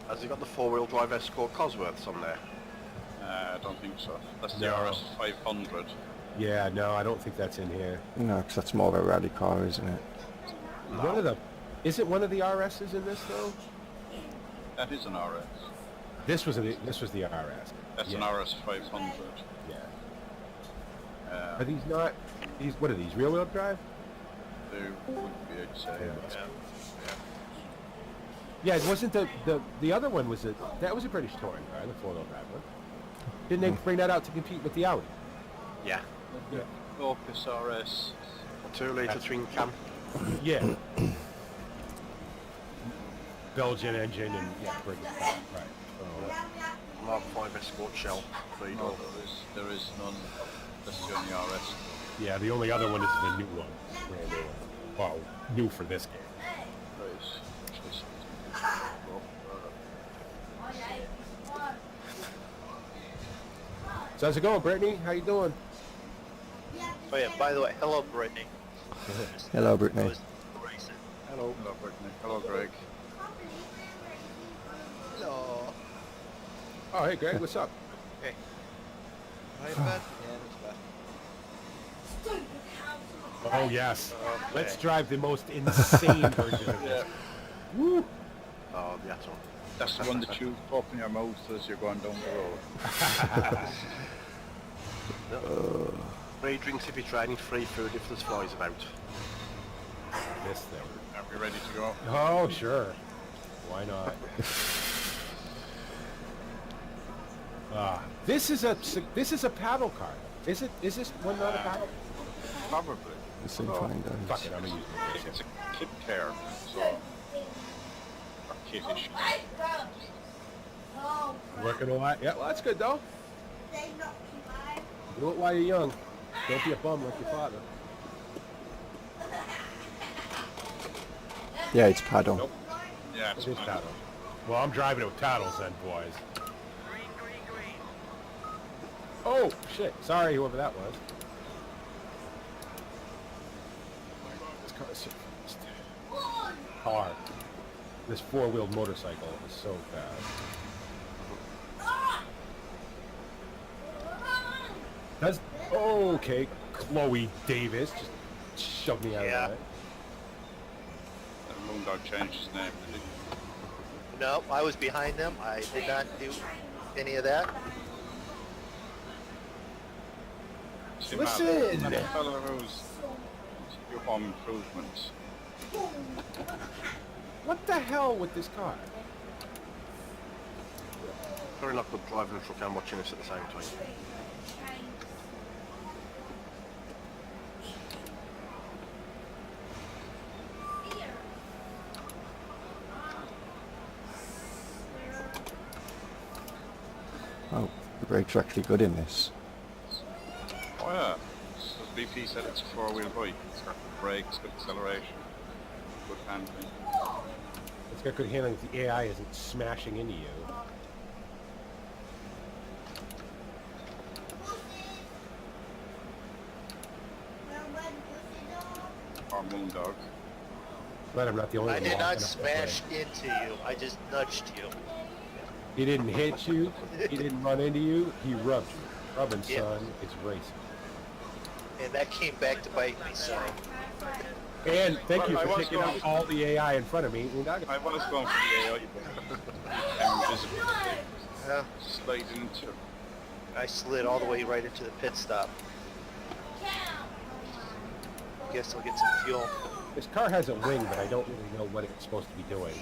Has he got the 4-wheel drive Escort Cosworths on there? I don't think so. That's the No. RS 500. Yeah, no, I don't think that's in here. No, because that's more of a rally car, isn't it? One of the, isn't one of the RSs in this though? That is an RS. This was the RS. That's Yeah. an RS 500. Yeah. Are these not? These what are these? Rear-wheel drive? They would be, I'd say. Yeah. Yeah, it wasn't the other one was that was a British touring car, the 4-wheel drive one. Didn't they bring that out to compete with the Audi? Yeah. Yeah. Opus RS. 2-litre twin cam. Yeah. Belgian engine and yeah, British car, right. Oh, Mark 5 Escort Shell. 3 No, door. there is none. That's the only RS. yeah, the only other one is the new one. Brand new one. Well, new for this game. So how's it going, Brittany? How you doing? Oh yeah, by the way, hello Brittany. Hello, Brittany. Hello. Hello, Brittany. Hello, Greg. Hello. Oh, hey, Greg, what's up? Hey. Oh, yes. Okay. Let's drive the most insane version of this. Woo! Oh, the Atom. That's the one that you open your mouth as you're going down the road. Free drinks if you're training, free food if there's flies about. This thing. Are we ready to go? Oh, sure. Why not? This is a paddle car. Is this one not a paddle? Probably. Let's see if I can go. Fuck it, I'm gonna use it. It's a kit car, so... Or kitish. Working a lot. Yeah, well, that's good though. Do it while you're young. Don't be a bum like your father. Yeah, it's paddle. Nope. Yeah, It it's is fine. paddle. Well, I'm driving it with paddles then, boys. Green. Oh, shit. Sorry, whoever that was. This car is so fast. Car. This four-wheeled motorcycle is so fast. That's okay. Chloe Davis just shoved me out Yeah. of that. And Moondog changed his name, did he? No, I was behind them. I did not do any of that. See, Listen! Matt, that fellow who's your home improvements. What the hell with this car? Very not good driving a truck and watching us at the same time. Oh, the brakes are actually good in this. Oh yeah. So BP said it's a four-wheel bike. It's got good brakes, good acceleration, good handling. It's got good handling if the AI isn't smashing into you. Or Moondog. Glad I'm not the only I one did walking not up that way. smash into you. I just nudged you. He didn't hit you. He didn't run into you. He rubbed you. Rubbing, Yeah. son. It's racing. And that came back to bite me, so. And thank you I for was taking going- out all the AI in front of me. I was going for the AI, but invisible. Yeah, Sliding into. I slid all the way right into the pit stop. Guess I'll get some fuel. This car has a wing, but I don't really know what it's supposed to be doing.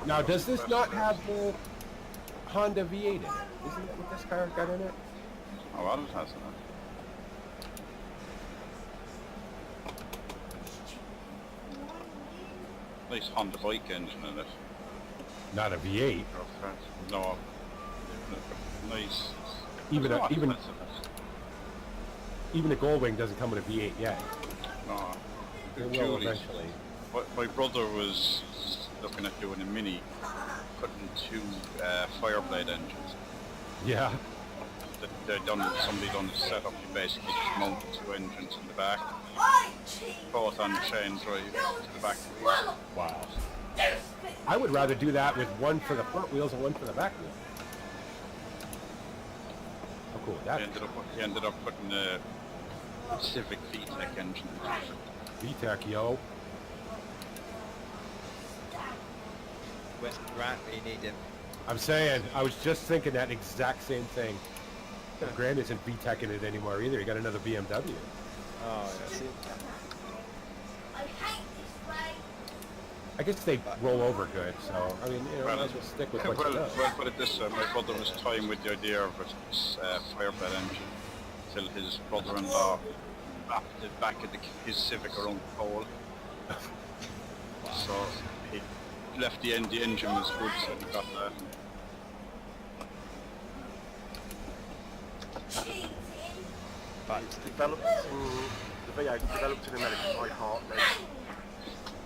Now, does this not have the Honda V8 in it? Isn't that what this car got in it? Oh, well, it has it. Nice Honda bike engine in it. Not a V8. No. Nice. Even It's not even expensive. even a Goldwing doesn't come with a V8 yet. No. It will Julies. eventually. My brother was looking at doing a Mini, putting two Fireblade engines. Yeah. Somebody done the setup. You basically just mounted two engines in the back, both on the chain drive to the back of the wheel. Wow. I would rather do that with one for the front wheels and one for the back wheel. How cool would that He ended up putting a Civic VTEC engine in it. VTEC, yo. West Grant, we need him. I'm saying, I was just thinking that exact same thing. Grant isn't VTEC in it anymore either. He got another BMW. Oh, that's it. I guess they roll over good, so, I mean, you know, Well, might as well stick with what well, you know. well, put it this way, my brother was toying with the idea of a Fireblade engine till his brother-in-law wrapped it back at his Civic around the pole. So he left the engine was good, so he got that. But it's developed in, the V8 developed in America by Hartley.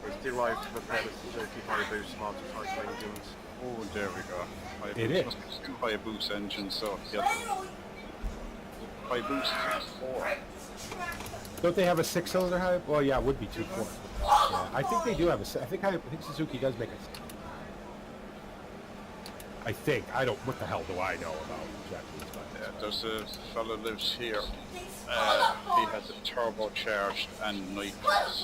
It's derived from a pair of Suzuki Hayabusa motorcycle engines. Oh, there we go. It is. Hayabusa engine, so yeah. Hayabusa 4. Don't they have a 6-cylinder high? Well, yeah, it would be 2.4. Yeah, I think they do have a. I think Suzuki does make a. I think. I don't. What the hell do I know about Japanese bikes? Yeah, there's a fella lives here. He has a turbocharged and nitrous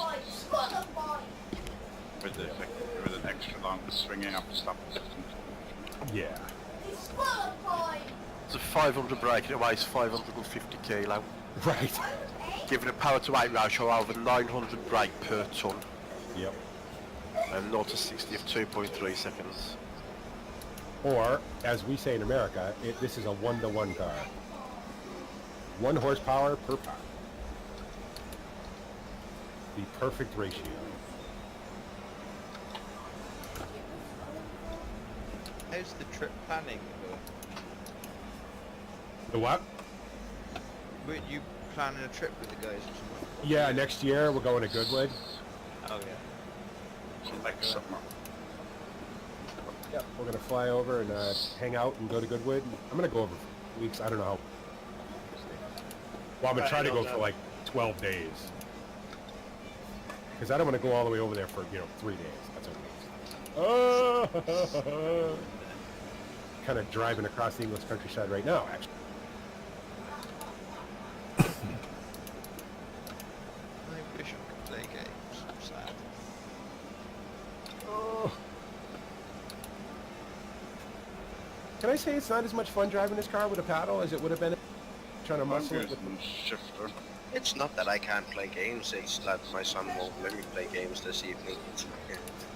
with an extra long swinging up to stop system. Yeah. It's a 500 brake and it weighs 550 kilo. Right. Giving a power to weight ratio of over 900 brake per ton. Yep. And 0 to 60 of 2.3 seconds. Or, as we say in America, this is a 1-to-1 car. 1 horsepower per power. The perfect ratio. How's the trip planning going? The what? Weren't you planning a trip with the guys or something? Yeah, next year we're going to Goodwood. Oh yeah. Like summer. Yeah, we're gonna fly over and hang out and go to Goodwood. I'm gonna go over for weeks. I don't know how. Well, I'm gonna try to go for like 12 days. Because I don't want to go all the way over there for 3 days. That's okay. Kind of driving across the English countryside right now, actually. I wish I could play games. I'm sad. Oh. Can I say it's not as much fun driving this car with a paddle as it would have been trying to muscle it with the shifter. It's not that I can't play games, it's that my son won't let me play games this evening.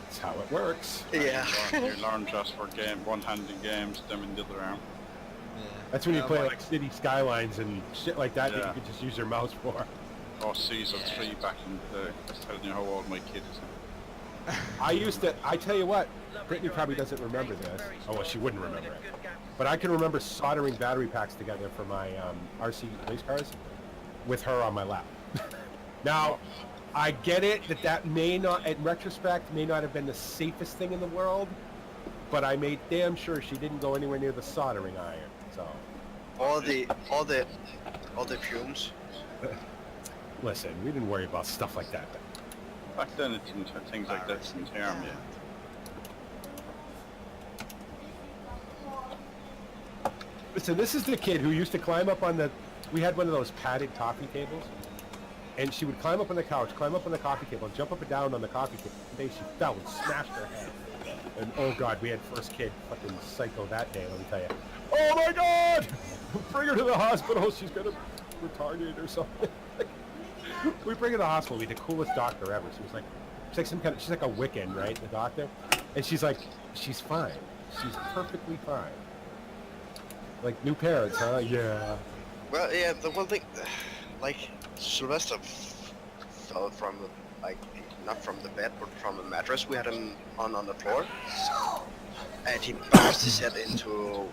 That's how it works. Yeah. You learn just for one-handed games, them in the other arm. Yeah. That's when you play like City Skylines and shit like that that you could just use your mouse for. Or Caesar 3 back in the day. That's telling you how old my kid is now. I tell you what, Brittany probably doesn't remember this. Oh, well, she wouldn't remember it. But I can remember soldering battery packs together for my RC race cars with her on my lap. Now, I get it that may not, in retrospect, may not have been the safest thing in the world, but I made damn sure she didn't go anywhere near the soldering iron, so. All the fumes. Listen, we didn't worry about stuff like that. Back then, it didn't have things like that didn't harm you. Listen, this is the kid who used to climb up on the, we had one of those padded coffee tables, and she would climb up on the couch, climb up on the coffee table, jump up and down on the coffee table. One day she fell and smashed her head. And oh god, we had first kid fucking psycho that day, let me tell you. oh my god, bring her to the hospital. She's gonna be retarded or something. We bring her to the hospital. We had the coolest doctor ever. She's like some kind of, she's like a Wiccan, right? The doctor, and she's like, she's fine. She's perfectly fine. Like new parents, huh? Yeah. Well, yeah. The one thing, like Sylvester fell from the, like, not from the bed, but from a mattress we had him on the floor, and he bounced his head into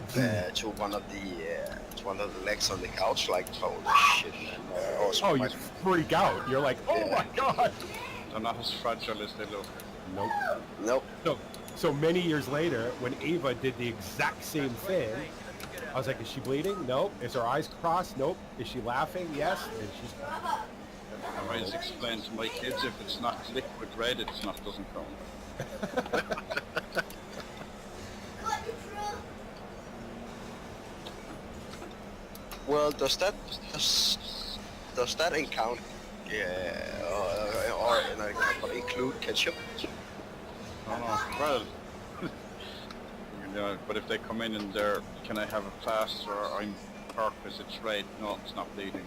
to one of the legs on the couch. Like, holy shit, man! Oh, you freak out. You're like, oh my god. They're not as fragile as they look. Nope. So many years later, when Ava did the exact same thing, I was like, is she bleeding? Nope. Is her eyes crossed? Nope. Is she laughing? Yes. And she's... I always explain to my kids, if it's not liquid red, it's not, doesn't count. Well, does that count? Or include ketchup? I don't know. Well, you know, but if they come in and they're, can I have a plaster? Or I'm purpose, it's red. No, it's not bleeding.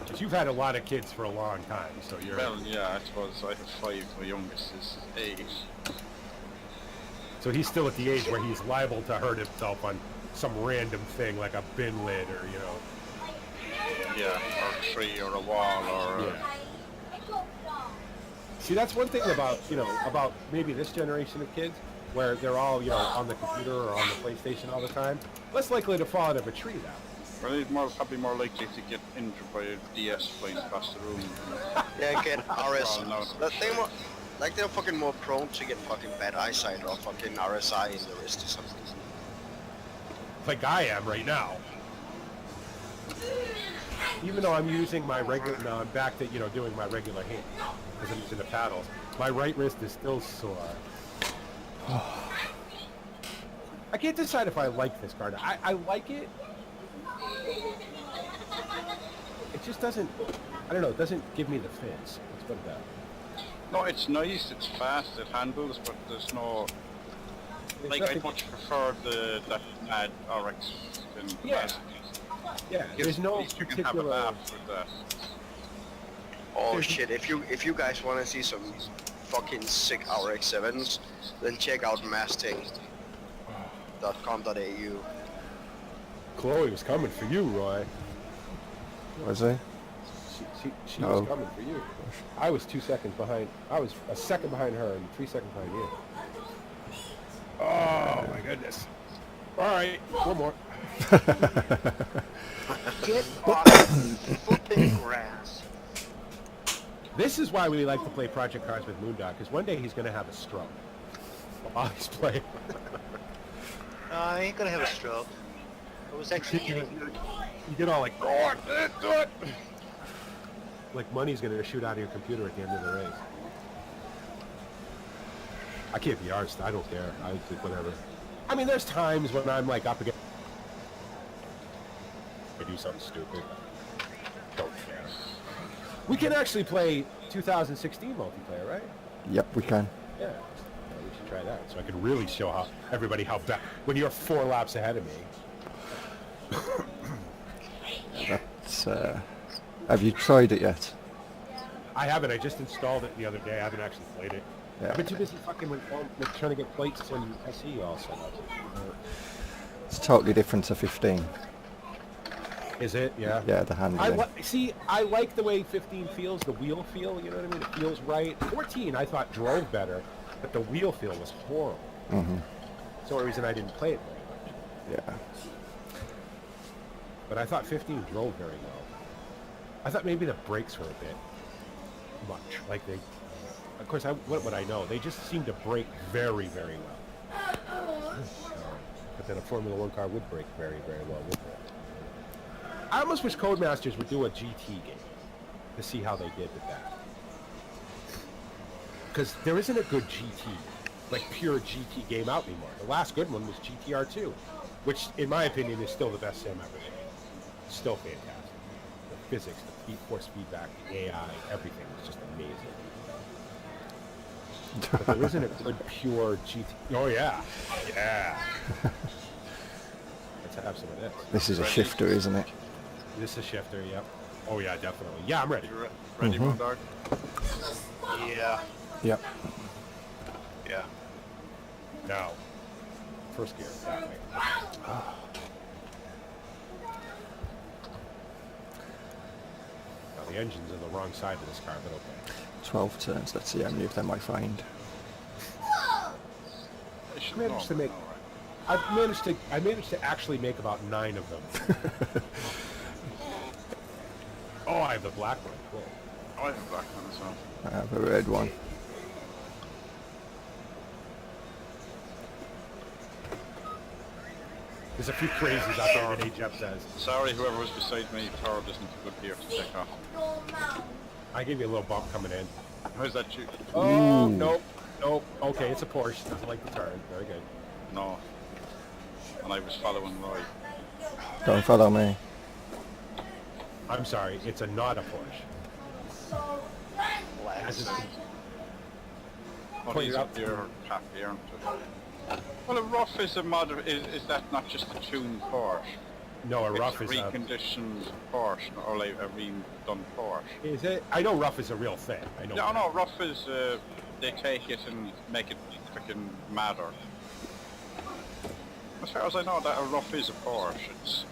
But you've had a lot of kids for a long time, so you're... Well, yeah, I suppose I have 5. My youngest is 8. So he's still at the age where he's liable to hurt himself on some random thing like a bin lid or, you know... Yeah, or a tree or a wall or... Yeah. See, that's one thing about, you know, about maybe this generation of kids, where they're all, you know, on the computer or on the PlayStation all the time. Less likely to fall out of a tree now. Well, they're probably more likely to get injured by a DS flying across the room. Yeah, get RS. Falling out. They're fucking more prone to get fucking bad eyesight or fucking RSI in the wrist or something. Like I am right now. Even though I'm using my regular, now I'm back to, you know, doing my regular hand, because I'm using the paddles. My right wrist is still sore. I can't decide if I like this card. I like it. It just doesn't, I don't know, it doesn't give me the fizz. Let's put it that way. No, it's nice, it's fast, it handles, but there's no... Like, I'd much prefer that mad RX than fast. Yeah, there's no you can particular... have a laugh with that. Oh shit, if you guys want to see some fucking sick RX-7s, then check out masting.com.au. Chloe was coming for you, Roy. Was he? She was coming for you. I was 2 seconds behind. I was a second behind her and 3 seconds behind you. Oh my goodness. All right, one more. Get off the flipping grass. This is why we like to play Project Cars with Moondog, because one day he's going to have a stroke while he's playing. No, I ain't gonna have a stroke. I was actually You get all like, go on, do it. Like money's going to shoot out of your computer at the end of the race. I can't be arsed. I don't care. I think whatever. I mean, there's times when I'm like up against... I do something stupid. Don't care. We can actually play 2016 multiplayer, right? Yep, we can. Yeah. We should try that. So I can really show how everybody how bad... When you're 4 laps ahead of me. That's, have you tried it yet? I haven't. I just installed it the other day. I haven't actually played it. Yeah. I've been too busy fucking with trying to get plates and SE also. It's totally different to 15. Is it? Yeah. Yeah, the handling. I like the way 15 feels, the wheel feel, you know what I mean? It feels right. 14 I thought drove better, but the wheel feel was horrible. Mm-hmm. That's the only reason I didn't play it very much. Yeah. But I thought 15 drove very well. I thought maybe the brakes were a bit much. Like they... Of course, what would I know? They just seem to brake very, very well. But then a Formula 1 car would brake very, very well, wouldn't it? I almost wish Codemasters would do a GT game to see how they did with that. Because there isn't a good GT, like pure GT game out anymore. The last good one was GTR2, which, in my opinion, is still the best sim ever made. It's still fantastic. The physics, the force feedback, the AI, everything was just amazing. But there isn't a good pure GT. Oh yeah, yeah. Let's have some of this. This is a shifter, isn't it? This is a shifter. Yep. Oh yeah, definitely. Yeah, I'm ready. You ready, Moondog? Yeah. Yep. Yeah. Now, first gear. That way. Now the engine's on the wrong side of this car, but okay. 12 turns. Let's see how many of them I find. They should Managed know, to make. right? I managed to actually make about 9 of them. Oh, I have the black one. Cool. I have a black one as well. I have a red one. There's a few crazies out there that Jeff says. Sorry, whoever was beside me, Thor isn't a good gear to take off. I gave you a little bump coming in. How's that you? Oh, nope. Nope. Okay, it's a Porsche. Doesn't like the turn. Very good. No. And I was following Roy. Don't follow me. I'm sorry. It's not a Porsche. As it's Well, Point he's it a out. dear happy, aren't you? Well, a rough is a is that not just a tuned Porsche? no, a rough It's is a a. reconditioned Porsche, or like a redone Porsche. Is it? I know rough is a real thing. I know. No, that. no, rough is, they take it and make it freaking madder. As far as I know, that a rough is a Porsche. It's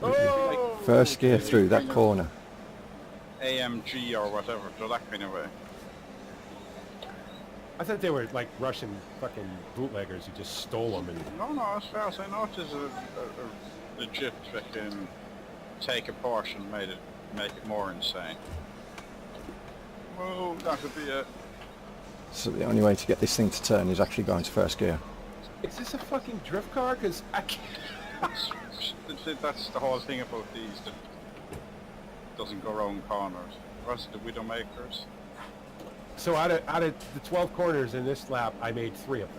Oh! First gear through that corner. AMG or whatever, they're that kind of way. I thought they were like Russian fucking bootleggers who just stole them and. No, as far as I know, it is a legit freaking take a Porsche and make it more insane. Well, that would be it. So the only way to get this thing to turn is actually going to first gear. Is this a fucking drift car? Because I can't. That's the whole thing about these, that doesn't go around corners. The rest of the Widowmakers. So out of the 12 corners in this lap, I made 3 of them.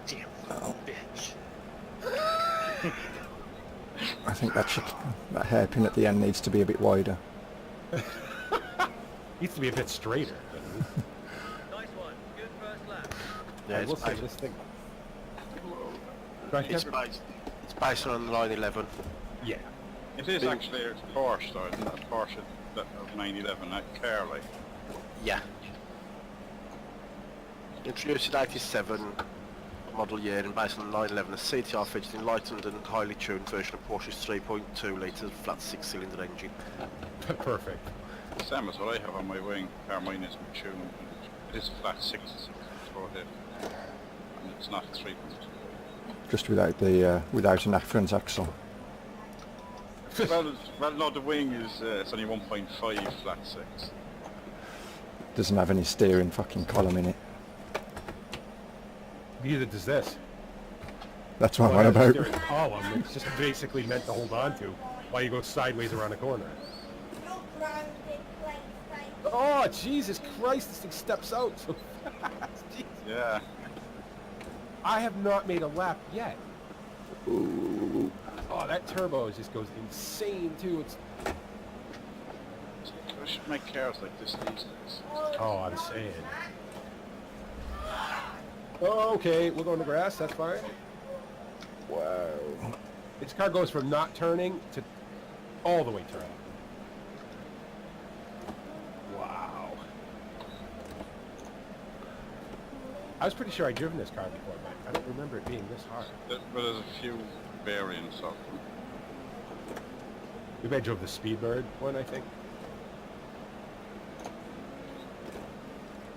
Damn bitch. I think that hairpin at the end needs to be a bit wider. Needs to be a bit straighter. Nice one. Good first lap. Yeah, I it's will say based, this thing. Go ahead, it's Kevin. based on the 911. Yeah. It is actually a Porsche though, isn't it? A Porsche of 911, not Carly. Yeah. Introduced in 87 model year and based on the 911, a CTR featured enlightened and highly tuned version of Porsche's 3.2 litre flat 6-cylinder engine. Perfect. Same as what I have on my wing. Mine isn't tuned. It is a flat 6 head, and it's not 3.2. Just without the without an afferent axle. well, no, the wing is it's only 1.5 flat 6. Doesn't have any steering fucking column in it. Neither does this. That's what Well, I'm it on has a about. steering column. It's just basically meant to hold on to while you go sideways around a corner. Oh, Jesus Christ, this thing steps out so fast. Jesus. Yeah. I have not made a lap yet. Ooh. Oh, that turbo just goes insane too. It's We should make cars like this these days. oh, I'm saying. Oh, okay, we're going to grass. That's fine. Wow. This car goes from not turning to all the way turning. Wow. I was pretty sure I'd driven this car before, but I don't remember it being this hard. But there's a few variants of them. Maybe I drove the Speedbird one, I think.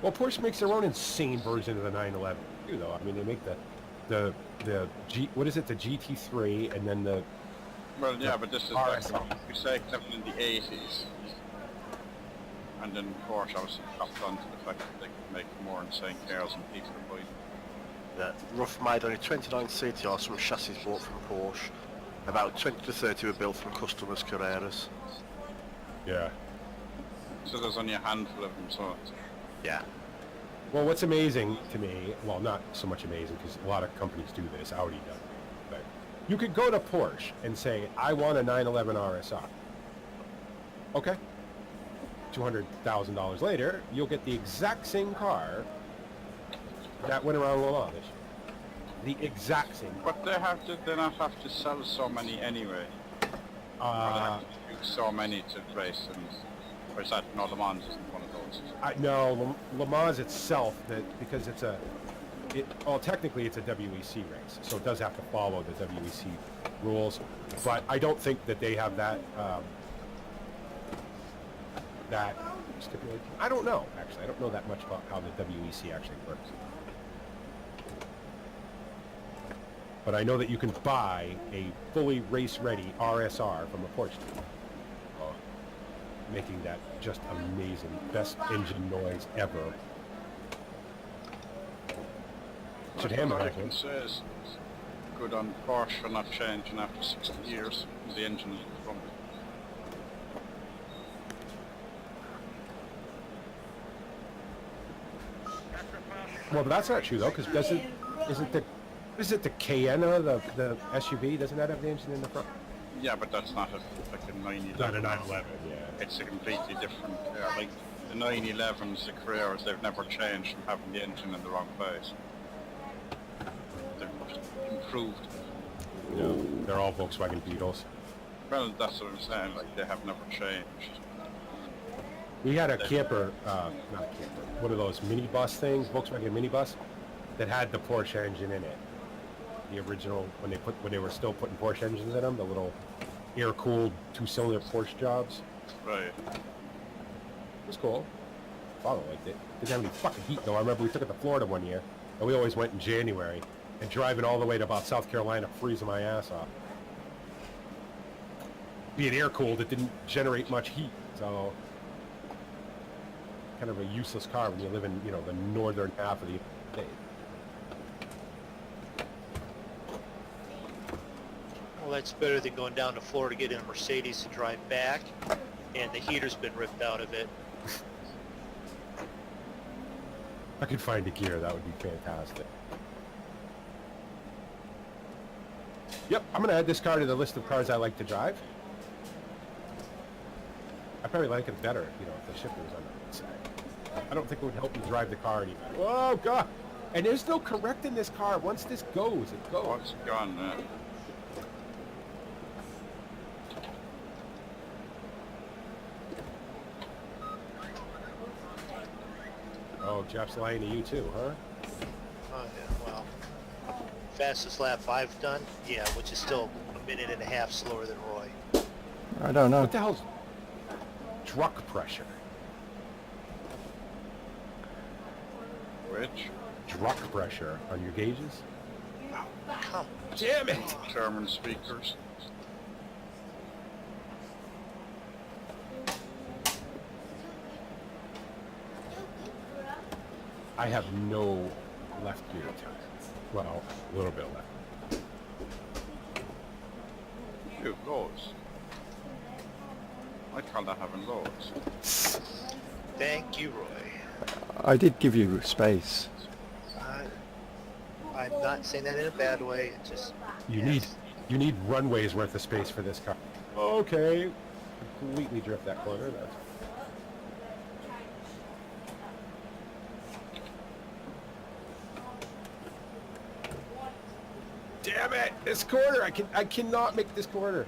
Well, Porsche makes their own insane version of the 911 too, though. I mean, they make the what is it, the GT3, and then the Well, yeah, but this is RS. like, you say something in the 80s. And then Porsche obviously copped on to the fact that they could make more insane cars and people are buying. Yeah, rough made only 29 CTRs from chassis bought from Porsche. About 20 to 30 were built from customers' Carreras. yeah. So there's only a handful of them, so Yeah. Well, what's amazing to me, well, not so much amazing because a lot of companies do this. Audi does, but You could go to Porsche and say, I want a 911 RSR. Okay. $200,000 later, you'll get the exact same car that went around Le Mans this year. The exact same car. But they not have to sell so many anyway. Or they have to do so many to race, and or is that no? Le Mans isn't one of those. No, Le Mans itself, because it's well, technically it's a WEC race, so it does have to follow the WEC rules. But I don't think that they have that that stipulation. I don't know, actually. I don't know that much about how the WEC actually works. But I know that you can buy a fully race-ready RSR from a Porsche dealer, making that just amazing. Best engine noise ever. Should hammer All I that can one. say is good on Porsche for not changing after 60 years. The engine is rumbling. Well, but that's not true though, because isn't the Cayenne, the SUV, doesn't that have the engine in the front? Yeah, but that's not like a 911. Not a 911, yeah. It's a completely different car. Like the 911s, the Carreras, they've never changed from having the engine in the wrong place. They've just improved. No, they're all Volkswagen Beetles. Well, that's what I'm saying. Like they have never changed. We had a camper, not a camper, one of those minibus things, Volkswagen minibus, that had the Porsche engine in it. The original, when they were still putting Porsche engines in them, the little air-cooled two-cylinder Porsche jobs. Right. It was cool. Father liked it. Didn't have any fucking heat though. I remember we took it to Florida one year, and we always went in January, and driving all the way to about South Carolina, freezing my ass off. Being air-cooled, it didn't generate much heat, so kind of a useless car when you live in, the northern half of the state. Well, that's better than going down to Florida to get in a Mercedes to drive back, and the heater's been ripped out of it. If I could find a gear, that would be fantastic. Yep, I'm going to add this car to the list of cars I like to drive. I probably like it better, if the shifter was on the right side. I don't think it would help me drive the car any better. Oh, God! And there's no correcting this car. Once this goes, it goes. Oh, it's gone now. Oh, Jeff's lying to you too, huh? Oh, yeah, well, fastest lap I've done, yeah, which is still a minute and a half slower than Roy. I don't know. What the hell's truck pressure? Which? Truck pressure on your gauges? Come Damn it! German speakers. I have no left gear time. Well, a little bit left. Dude, loads. I call that having loads. Thank you, Roy. I did give you space. I'm not saying that in a bad way. It just You need runways worth of space for this car. Okay. Completely drift that corner. That's damn it! This corner! I cannot make this corner.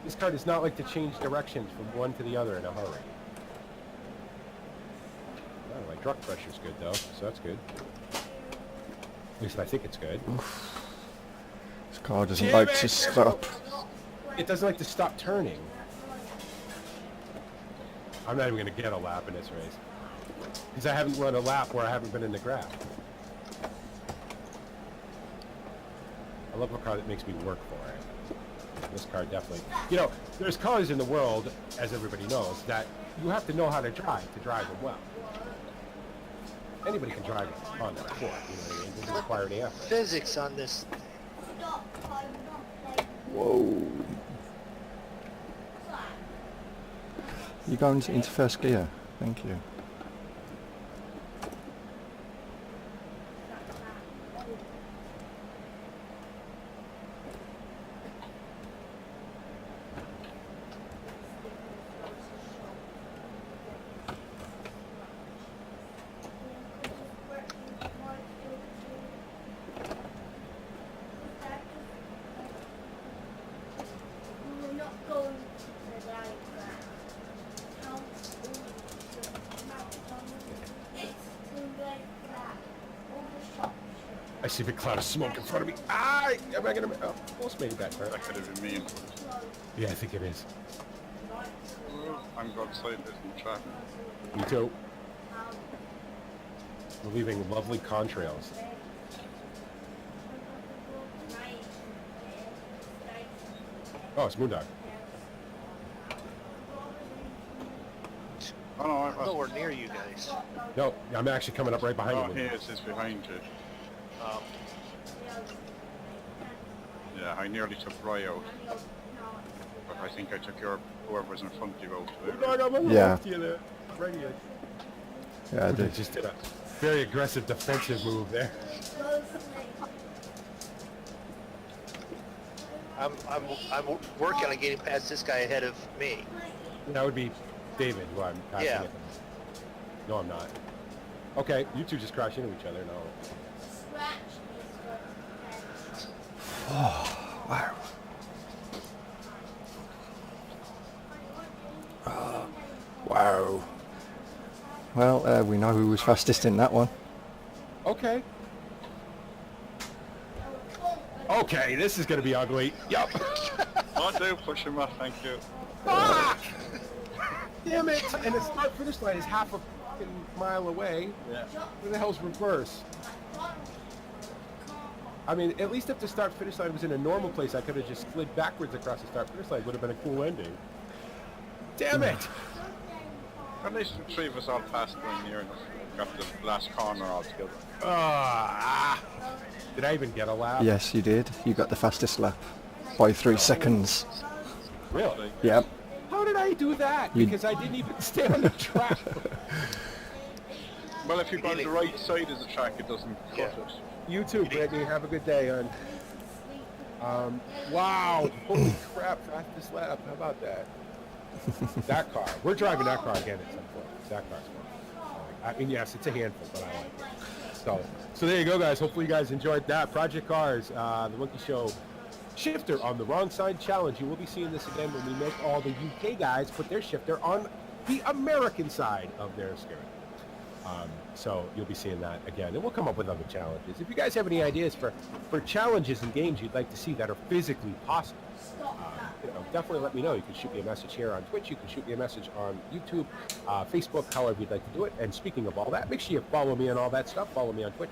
This car does not like to change directions from one to the other in a hurry. Oh, my truck pressure's good though, so that's good. At least I think it's good. This car doesn't Damn like it! to stop. It doesn't like to stop turning. I'm not even going to get a lap in this race. Because I haven't run a lap where I haven't been in the grass. I love a car that makes me work for it. This car definitely... there's cars in the world, as everybody knows, that you have to know how to drive them well. Anybody can drive on that court, it doesn't require any effort. physics on this. Whoa. You going into first gear? Thank you. I see a big cloud of smoke in front of me. Ah! Am I gonna? Oh, almost made that turn. That could have been me. Yeah, I think it is. I'm going sideways in the traffic. Me too. We're leaving lovely contrails. Oh, it's Moondog. Oh no, I'm Nowhere near you guys. No, I'm actually coming up right behind Oh, you. he is behind you. Yeah, I nearly took Roy out. But I think I took whoever's in front of you out. Moondog, I'm on the Yeah. left of you there. Right here. Yeah, I They did. just did a very aggressive defensive move there. I'm working on getting past this guy ahead of me. That would be David, who I'm passing Yeah. it. No, I'm not. Okay, you two just crash into each other. No. Wow. Wow. Well, we know who was fastest in that one. Okay. Okay, this is going to be ugly. Yup. Oh, do push him off, thank you. Fuck! Damn it! And the start finish line is half a fucking mile away. Yeah. Where the hell's reverse? I mean, at least if the start finish line was in a normal place, I could have just slid backwards across the start finish line. Would have been a cool ending. Damn it! At least the three of us all passed going near enough. Got the last corner all together. Did I even get a lap? Yes, you did. You got the fastest lap by 3 seconds. Really? Yep. How did I do that? You- Because I didn't even stay on the track. Well, if you go on the right side of the track, it doesn't cut Yeah. it. You too, Brittany. Have a good day, hon. Wow. Holy crap. Fastest lap. How about that? That car. We're driving that car again at some point. That car's fun. I mean, yes, it's a handful, but I like it. So there you go, guys. Hopefully you guys enjoyed that. Project Cars, the Monkey Show shifter on the wrong side challenge. You will be seeing this again when we make all the UK guys put their shifter on the American side of their steering. So you'll be seeing that again, and we'll come up with other challenges. If you guys have any ideas for challenges and games you'd like to see that are physically possible, definitely let me know. You can shoot me a message here on Twitch. You can shoot me a message on YouTube, Facebook, however you'd like to do it. And speaking of all that, make sure you follow me on all that stuff. Follow me on Twitch.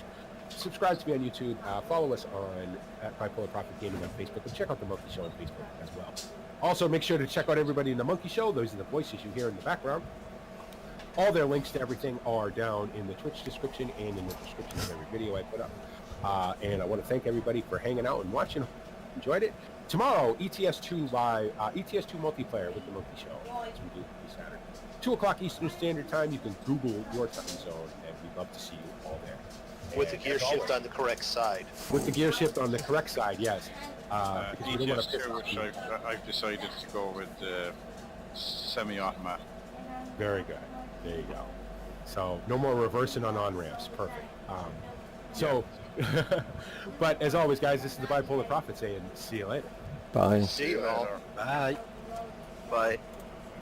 Subscribe to me on YouTube. Follow us on at Bipolar Prophet Gaming on Facebook, and check out the Monkey Show on Facebook as well. Also, make sure to check out everybody in the Monkey Show. Those are the voices you hear in the background. All their links to everything are down in the Twitch description and in the description of every video I put up. And I want to thank everybody for hanging out and watching. Enjoyed it. Tomorrow, ETS2 live, ETS2 multiplayer with the Monkey Show, as we do every Saturday. 2 o'clock Eastern Standard Time. You can Google your time zone, and we'd love to see you all there. With the gear shift on the correct side. With the gear shift on the correct side, yes. Because we don't want to ETS2, which I've decided to go with semi-automatic. Very good. There you go. So no more reversing on on-ramps. Perfect. But as always, guys, this is the Bipolar Prophet saying, see you later. Bye. See you all. Bye. Bye.